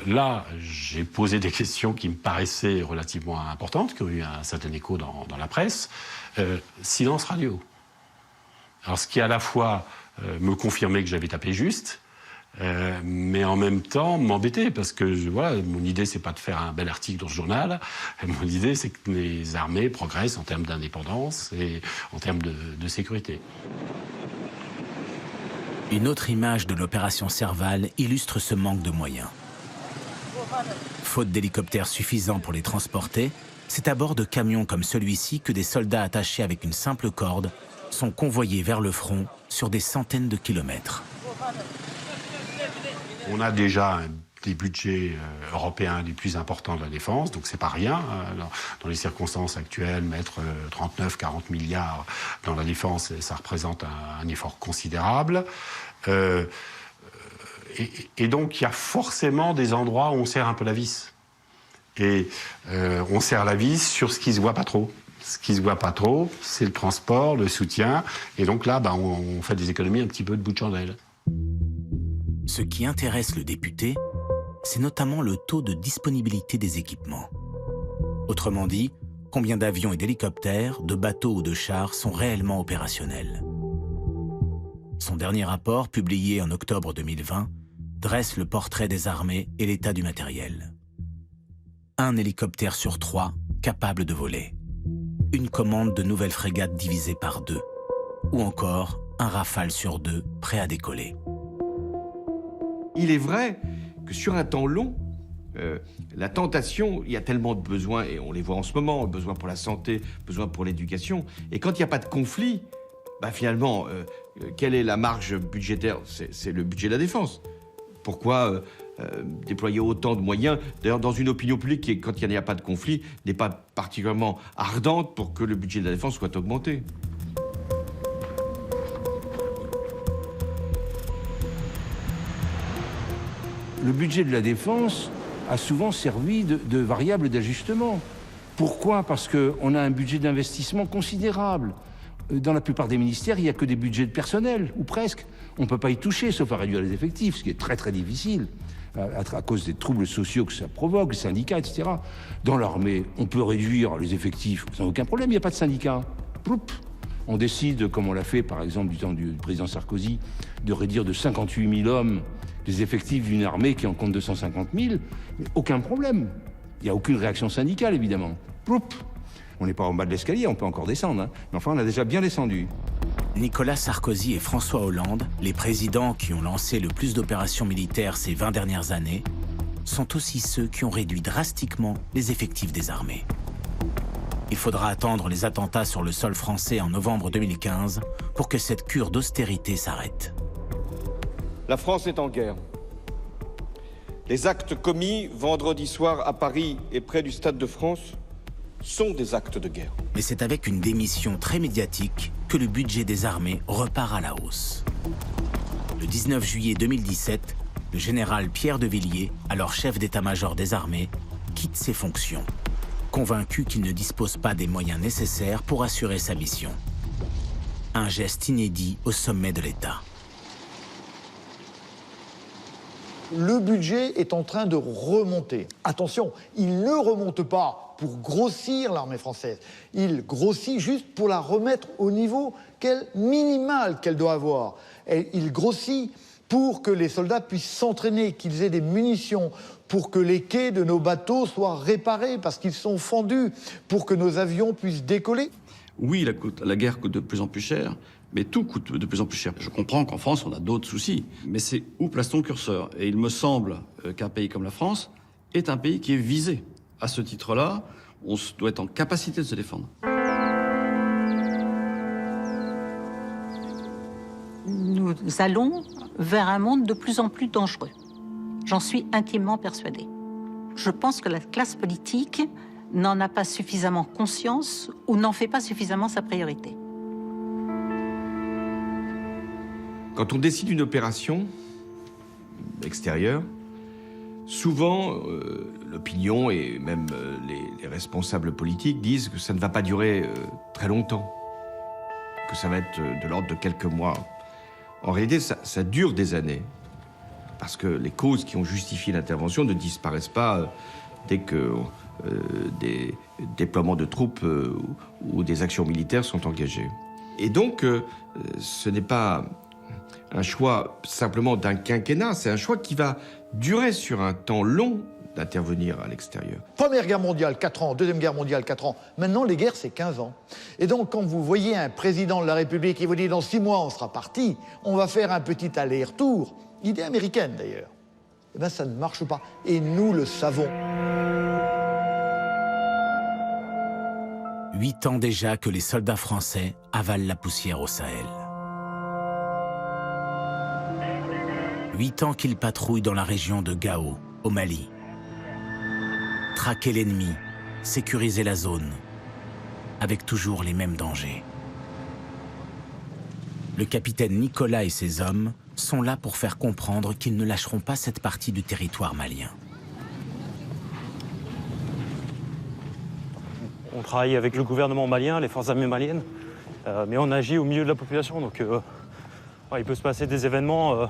Là, j'ai posé des questions qui me paraissaient relativement importantes, qui ont eu un certain écho dans la presse. Silence radio. Alors, ce qui à la fois me confirmait que j'avais tapé juste, mais en même temps m'embêter, parce que voilà, mon idée, c'est pas de faire un bel article dans ce journal. Mon idée, c'est que les armées progressent en termes d'indépendance et en termes de sécurité.
Une autre image de l'opération Serval illustre ce manque de moyens. Faute d'hélicoptères suffisants pour les transporter, c'est à bord de camions comme celui-ci que des soldats attachés avec une simple corde sont convoyés vers le front sur des centaines de kilomètres.
On a déjà des budgets européens les plus importants de la défense, donc c'est pas rien. Dans les circonstances actuelles, mettre 39-40 milliards dans la défense, ça représente un effort considérable. Et donc il y a forcément des endroits où on serre un peu la vis. Et on serre la vis sur ce qui se voit pas trop. Ce qui se voit pas trop, c'est le transport, le soutien. Et donc là, on fait des économies un petit peu de bout de chandelle.
Ce qui intéresse le député, c'est notamment le taux de disponibilité des équipements. Autrement dit, combien d'avions et d'hélicoptères, de bateaux ou de chars sont réellement opérationnels. Son dernier rapport, publié en octobre 2020, dresse le portrait des armées et l'état du matériel. 1 hélicoptère sur 3 capable de voler. Une commande de nouvelles frégates divisée par 2. Ou encore, un Rafale sur 2 prêt à décoller.
Il est vrai que sur un temps long, la tentation, il y a tellement de besoins, et on les voit en ce moment, besoin pour la santé, besoin pour l'éducation, et quand il n'y a pas de conflit, finalement, quelle est la marge budgétaire? C'est le budget de la défense. Pourquoi déployer autant de moyens, d'ailleurs dans une opinion publique qui, quand il n'y a pas de conflit, n'est pas particulièrement ardente pour que le budget de la défense soit augmenté?
Le budget de la défense a souvent servi de variable d'ajustement. Pourquoi? Parce qu'on a un budget d'investissement considérable. Dans la plupart des ministères, il n'y a que des budgets de personnel, ou presque. On ne peut pas y toucher, sauf à réduire les effectifs, ce qui est très très difficile, à cause des troubles sociaux que ça provoque, les syndicats, etc. Dans l'armée, on peut réduire les effectifs sans aucun problème, il n'y a pas de syndicat. Ploup. On décide, comme on l'a fait par exemple du temps du président Sarkozy, de réduire de 58 000 hommes les effectifs d'une armée qui en compte 250 000, mais aucun problème. Il n'y a aucune réaction syndicale, évidemment. Ploup. On n'est pas en bas de l'escalier, on peut encore descendre, hein. Mais enfin, on a déjà bien descendu.
Nicolas Sarkozy et François Hollande, les présidents qui ont lancé le plus d'opérations militaires ces 20 dernières années, sont aussi ceux qui ont réduit drastiquement les effectifs des armées. Il faudra attendre les attentats sur le sol français en novembre 2015 pour que cette cure d'austérité s'arrête.
La France est en guerre. Les actes commis vendredi soir à Paris et près du Stade de France sont des actes de guerre.
Mais c'est avec une démission très médiatique que le budget des armées repart à la hausse. Le 19 juillet 2017, le général Pierre de Villiers, alors chef d'état-major des armées, quitte ses fonctions, convaincu qu'il ne dispose pas des moyens nécessaires pour assurer sa mission. Un geste inédit au sommet de l'État.
Le budget est en train de remonter. Attention, il ne remonte pas pour grossir l'armée française. Il grossit juste pour la remettre au niveau minimal qu'elle doit avoir. Et il grossit pour que les soldats puissent s'entraîner, qu'ils aient des munitions, pour que les quais de nos bateaux soient réparés parce qu'ils sont fendus, pour que nos avions puissent décoller.
Oui, la guerre coûte de plus en plus cher, mais tout coûte de plus en plus cher. Je comprends qu'en France, on a d'autres soucis, mais c'est où place-t-on le curseur? Et il me semble qu'un pays comme la France est un pays qui est visé. À ce titre-là, on doit être en capacité de se défendre.
Nous allons vers un monde de plus en plus dangereux. J'en suis intimement persuadée. Je pense que la classe politique n'en a pas suffisamment conscience ou n'en fait pas suffisamment sa priorité.
Quand on décide une opération extérieure, souvent l'opinion et même les responsables politiques disent que ça ne va pas durer très longtemps, que ça va être de l'ordre de quelques mois. En réalité, ça dure des années, parce que les causes qui ont justifié l'intervention ne disparaissent pas dès que des déploiements de troupes ou des actions militaires sont engagés. Et donc, ce n'est pas un choix simplement d'un quinquennat, c'est un choix qui va durer sur un temps long d'intervenir à l'extérieur.
Première guerre mondiale, 4 ans. Deuxième guerre mondiale, 4 ans. Maintenant, les guerres, c'est 15 ans. Et donc, quand vous voyez un président de la République qui vous dit « dans 6 mois, on sera parti, on va faire un petit aller-retour », idée américaine d'ailleurs. eh bien, ça ne marche pas. Et nous le savons.
8 ans déjà que les soldats français avalent la poussière au Sahel. 8 ans qu'ils patrouillent dans la région de Gao, au Mali. Traquer l'ennemi, sécuriser la zone, avec toujours les mêmes dangers. Le capitaine Nicolas et ses hommes sont là pour faire comprendre qu'ils ne lâcheront pas cette partie du territoire malien.
On travaille avec le gouvernement malien, les forces armées maliennes, mais on agit au milieu de la population. Donc il peut se passer des événements,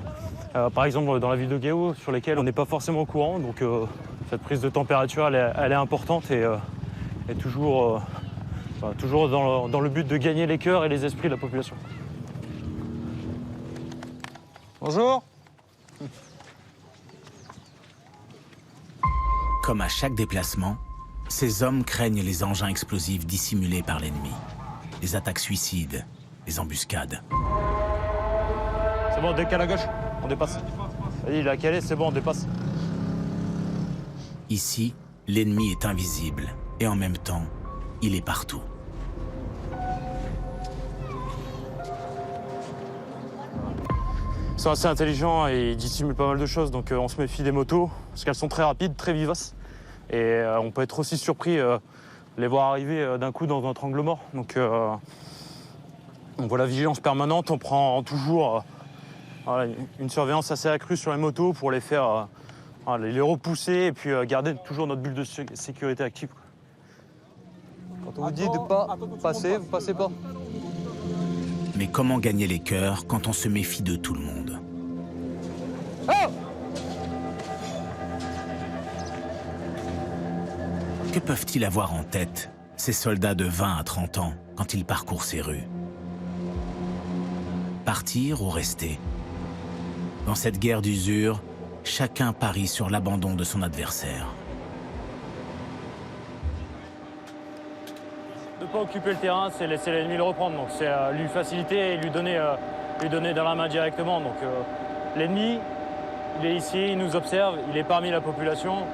par exemple dans la ville de Gao, sur lesquels on n'est pas forcément au courant. Donc cette prise de température, elle est importante et toujours dans le but de gagner les cœurs et les esprits de la population. Bonjour.
Comme à chaque déplacement, ces hommes craignent les engins explosifs dissimulés par l'ennemi, les attaques suicides, les embuscades.
C'est bon, on décale à gauche, on dépasse. Vas-y, il a calé, c'est bon, on dépasse.
Ici, l'ennemi est invisible et en même temps, il est partout.
Ils sont assez intelligents et ils dissimulent pas mal de choses, donc on se méfie des motos, parce qu'elles sont très rapides, très vivaces. Et on peut être aussi surpris de les voir arriver d'un coup dans notre angle mort. Donc on voit la vigilance permanente, on prend toujours une surveillance assez accrue sur les motos pour les faire les repousser et puis garder toujours notre bulle de sécurité active. Quand on vous dit de pas passer, vous passez pas.
Mais comment gagner les cœurs quand on se méfie de tout le monde?
Oh!
Que peuvent-ils avoir en tête, ces soldats de 20 à 30 ans, quand ils parcourent ces rues? Partir ou rester? Dans cette guerre d'usure, chacun parie sur l'abandon de son adversaire.
Ne pas occuper le terrain, c'est laisser l'ennemi le reprendre. Donc c'est lui faciliter et lui donner dans la main directement. Donc l'ennemi, il est ici, il nous observe, il est parmi la population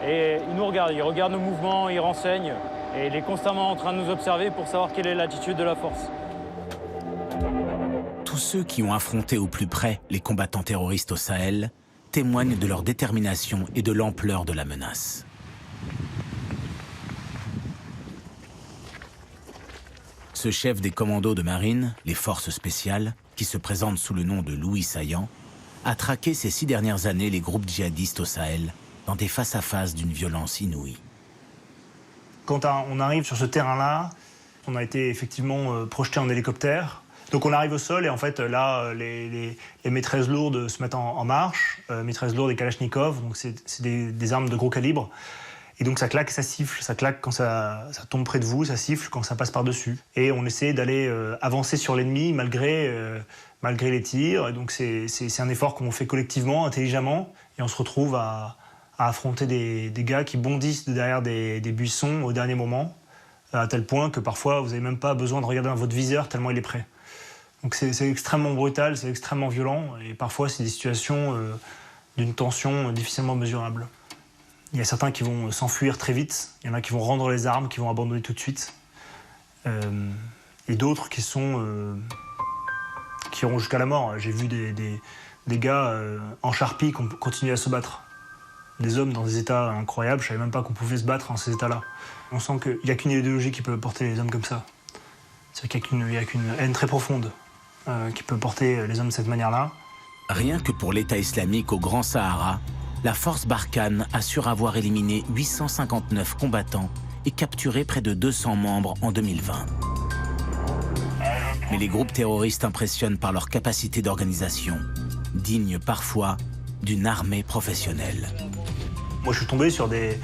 et il nous regarde. Il regarde nos mouvements, il renseigne et il est constamment en train de nous observer pour savoir quelle est l'attitude de la force.
Tous ceux qui ont affronté au plus près les combattants terroristes au Sahel témoignent de leur détermination et de l'ampleur de la menace. Ce chef des commandos de marine, les forces spéciales, qui se présente sous le nom de Louis Saillant, a traqué ces 6 dernières années les groupes djihadistes au Sahel dans des face-à-face d'une violence inouïe.
Quand on arrive sur ce terrain-là, on a été effectivement projeté en hélicoptère. Donc on arrive au sol et en fait là, les maîtresses lourdes se mettent en marche, maîtresses lourdes et Kalachnikov, donc c'est des armes de gros calibre. Et donc ça claque et ça siffle. Ça claque quand ça tombe près de vous, ça siffle quand ça passe par-dessus. Et on essaie d'aller avancer sur l'ennemi malgré les tirs. Et donc c'est un effort qu'on fait collectivement, intelligemment. Et on se retrouve à affronter des gars qui bondissent derrière des buissons au dernier moment, à tel point que parfois vous n'avez même pas besoin de regarder dans votre viseur tellement il est prêt. Donc c'est extrêmement brutal, c'est extrêmement violent. Et parfois c'est des situations d'une tension difficilement mesurable. Il y a certains qui vont s'enfuir très vite, il y en a qui vont rendre les armes, qui vont abandonner tout de suite. Et d'autres qui iront jusqu'à la mort. J'ai vu des gars en charpie continuer à se battre. Des hommes dans des états incroyables, je ne savais même pas qu'on pouvait se battre dans ces états-là. On sent qu'il n'y a qu'une idéologie qui peut porter les hommes comme ça. C'est-à-dire qu'il n'y a qu'une haine très profonde qui peut porter les hommes de cette manière-là.
Rien que pour l'État islamique au Grand Sahara, la force Barkhane assure avoir éliminé 859 combattants et capturé près de 200 membres en 2020. Mais les groupes terroristes impressionnent par leur capacité d'organisation, dignes parfois d'une armée professionnelle.
Moi, je suis tombé sur des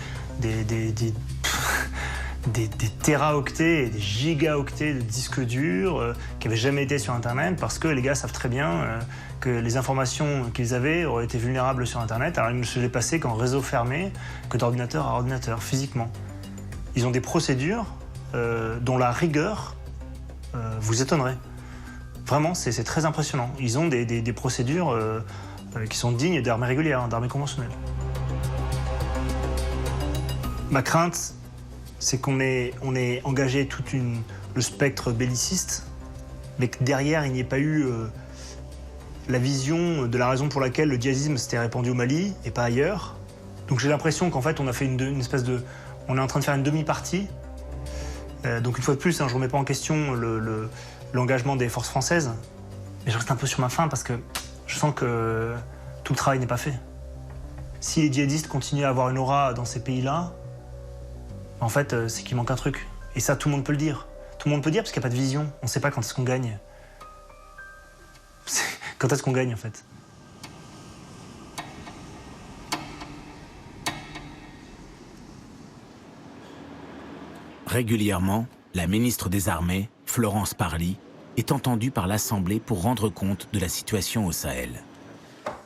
téraoctets et des gigaoctets de disques durs qui n'avaient jamais été sur Internet parce que les gars savent très bien que les informations qu'ils avaient auraient été vulnérables sur Internet. Alors ils ne se les passaient qu'en réseau fermé, que d'ordinateur à ordinateur, physiquement. Ils ont des procédures dont la rigueur vous étonnerait. Vraiment, c'est très impressionnant. Ils ont des procédures qui sont dignes d'armées régulières, d'armées conventionnelles. Ma crainte, c'est qu'on ait engagé tout le spectre belliciste, mais que derrière, il n'y ait pas eu la vision de la raison pour laquelle le djihadisme s'était répandu au Mali et pas ailleurs. Donc j'ai l'impression qu'en fait, on a fait une espèce de... On est en train de faire une demi-partie. Donc une fois de plus, hein, je ne remets pas en question l'engagement des forces françaises, mais je reste un peu sur ma faim parce que je sens que tout le travail n'est pas fait. Si les djihadistes continuent à avoir une aura dans ces pays-là, en fait, c'est qu'il manque un truc. Et ça, tout le monde peut le dire. Tout le monde peut le dire parce qu'il n'y a pas de vision. On ne sait pas quand est-ce qu'on gagne. Quand est-ce qu'on gagne, en fait?
Régulièrement, la ministre des Armées, Florence Parly, est entendue par l'Assemblée pour rendre compte de la situation au Sahel.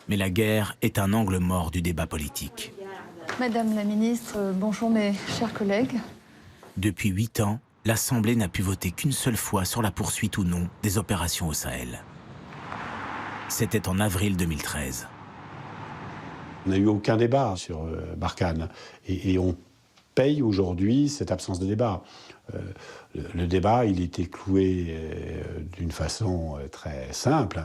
Mais la guerre est un angle mort du débat politique.
Madame la ministre, bonjour mes chers collègues.
Depuis 8 ans, l'Assemblée n'a pu voter qu'une seule fois sur la poursuite ou non des opérations au Sahel. C'était en avril 2013.
On n'a eu aucun débat sur Barkhane. Et on paye aujourd'hui cette absence de débat. Le débat, il était cloué d'une façon très simple.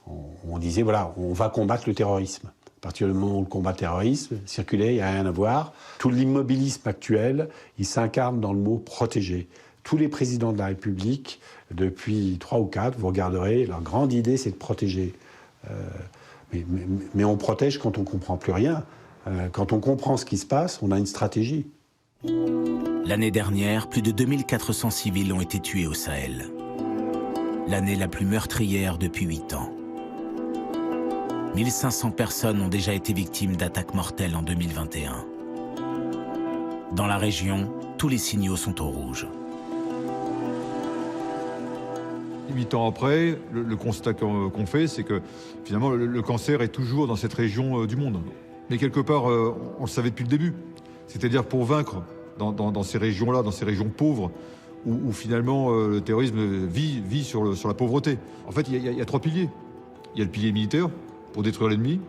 On disait, voilà, on va combattre le terrorisme. À partir du moment où le combat terrorisme circulait, il n'y a rien à voir. Tout l'immobilisme actuel, il s'incarne dans le mot « protéger ». Tous les présidents de la République, depuis 3 ou 4, vous regarderez, leur grande idée, c'est de protéger. Mais on protège quand on ne comprend plus rien. Quand on comprend ce qui se passe, on a une stratégie.
L'année dernière, plus de 2400 civils ont été tués au Sahel. L'année la plus meurtrière depuis 8 ans. 1500 personnes ont déjà été victimes d'attaques mortelles en 2021. Dans la région, tous les signaux sont au rouge.
8 ans après, le constat qu'on fait, c'est que finalement le cancer est toujours dans cette région du monde. Mais quelque part, on le savait depuis le début. C'est-à-dire pour vaincre dans ces régions-là, dans ces régions pauvres, où finalement le terrorisme vit sur la pauvreté. En fait, il y a 3 piliers. Il y a le pilier militaire, pour détruire l'ennemi.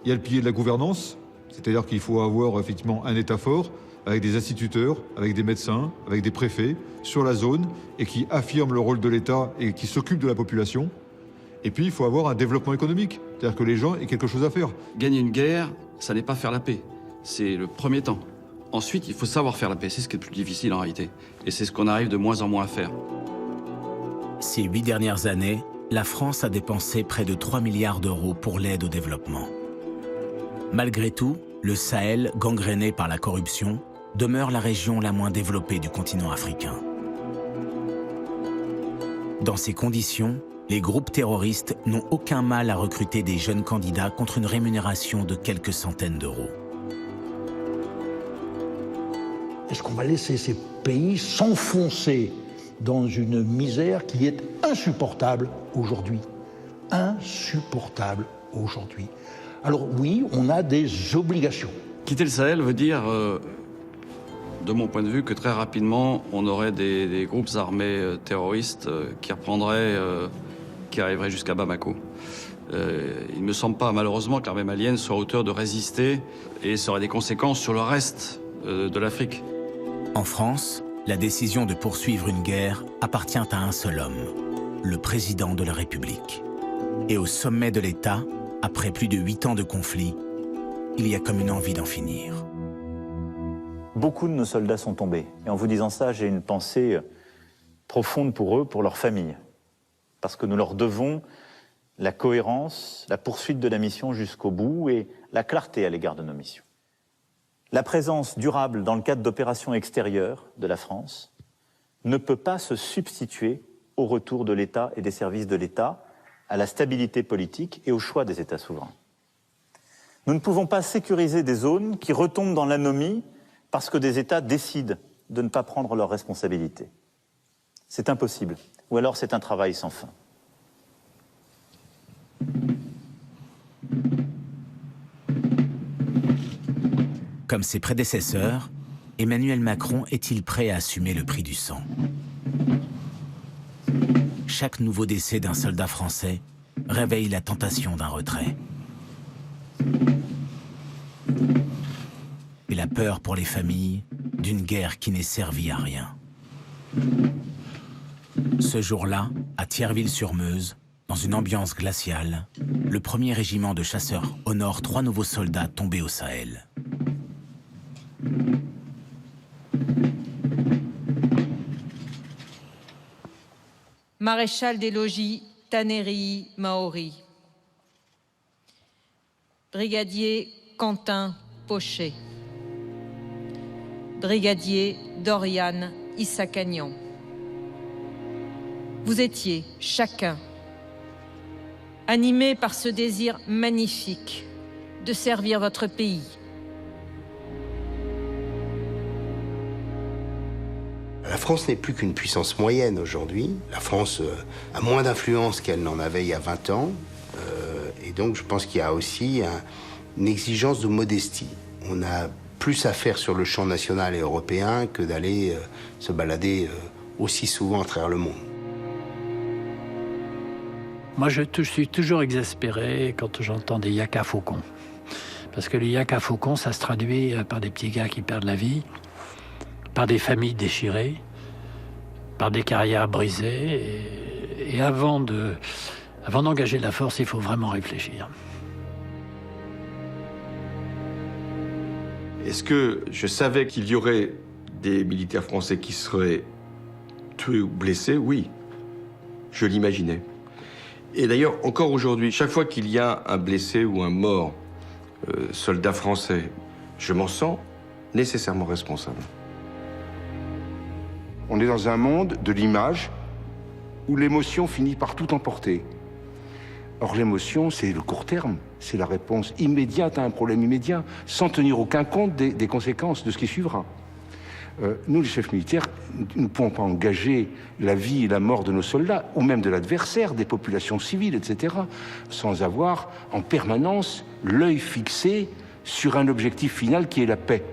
Il y a le pilier de la gouvernance, c'est-à-dire qu'il faut avoir effectivement un État fort, avec des instituteurs, avec des médecins, avec des préfets, sur la zone, et qui affirment le rôle de l'État et qui s'occupent de la population. Et puis, il faut avoir un développement économique, c'est-à-dire que les gens aient quelque chose à faire.
Gagner une guerre, ça n'est pas faire la paix. C'est le premier temps. Ensuite, il faut savoir faire la paix. C'est ce qui est le plus difficile en réalité. Et c'est ce qu'on arrive de moins en moins à faire.
Ces 8 dernières années, la France a dépensé près de 3 milliards d'euros pour l'aide au développement. Malgré tout, le Sahel, gangréné par la corruption, demeure la région la moins développée du continent africain. Dans ces conditions, les groupes terroristes n'ont aucun mal à recruter des jeunes candidats contre une rémunération de quelques centaines d'euros.
Est-ce qu'on va laisser ces pays s'enfoncer dans une misère qui est insupportable aujourd'hui? Insupportable aujourd'hui. Alors oui, on a des obligations.
Quitter le Sahel veut dire, de mon point de vue, que très rapidement, on aurait des groupes armés terroristes qui reprendraient, qui arriveraient jusqu'à Bamako. Il ne me semble pas, malheureusement, que l'armée malienne soit à hauteur de résister et ça aurait des conséquences sur le reste de l'Afrique.
En France, la décision de poursuivre une guerre appartient à un seul homme, le président de la République. Et au sommet de l'État, après plus de 8 ans de conflit, il y a comme une envie d'en finir.
Beaucoup de nos soldats sont tombés. Et en vous disant ça, j'ai une pensée profonde pour eux, pour leurs familles. Parce que nous leur devons la cohérence, la poursuite de la mission jusqu'au bout et la clarté à l'égard de nos missions. La présence durable dans le cadre d'opérations extérieures de la France ne peut pas se substituer au retour de l'État et des services de l'État, à la stabilité politique et au choix des États souverains. Nous ne pouvons pas sécuriser des zones qui retombent dans l'anomie parce que des États décident de ne pas prendre leurs responsabilités. C'est impossible, ou alors c'est un travail sans fin.
Comme ses prédécesseurs, Emmanuel Macron est-il prêt à assumer le prix du sang? Chaque nouveau décès d'un soldat français réveille la tentation d'un retrait. Et la peur pour les familles d'une guerre qui n'est servie à rien. Ce jour-là, à Thierville-sur-Meuse, dans une ambiance glaciale, le 1er régiment de chasseurs honore 3 nouveaux soldats tombés au Sahel.
Maréchal des logis Taneri Maori. Brigadier Quentin Pochet. Brigadier Dorian Issakagnan. Vous étiez chacun animé par ce désir magnifique de servir votre pays.
La France n'est plus qu'une puissance moyenne aujourd'hui. La France a moins d'influence qu'elle n'en avait il y a 20 ans. Et donc je pense qu'il y a aussi une exigence de modestie. On a plus à faire sur le champ national et européen que d'aller se balader aussi souvent à travers le monde.
Moi, je suis toujours exaspéré quand j'entends des yaka faucons. Parce que les yaka faucons, ça se traduit par des petits gars qui perdent la vie, par des familles déchirées, par des carrières brisées. Et avant d'engager la force, il faut vraiment réfléchir.
Est-ce que je savais qu'il y aurait des militaires français qui seraient tués ou blessés? Oui, je l'imaginais. Et d'ailleurs, encore aujourd'hui, chaque fois qu'il y a un blessé ou un mort, soldat français, je m'en sens nécessairement responsable.
On est dans un monde de l'image où l'émotion finit par tout emporter. Or, l'émotion, c'est le court terme, c'est la réponse immédiate à un problème immédiat, sans tenir aucun compte des conséquences de ce qui suivra. Nous, les chefs militaires, nous ne pouvons pas engager la vie et la mort de nos soldats, ou même de l'adversaire, des populations civiles, etc., sans avoir en permanence l'œil fixé sur un objectif final qui est la paix.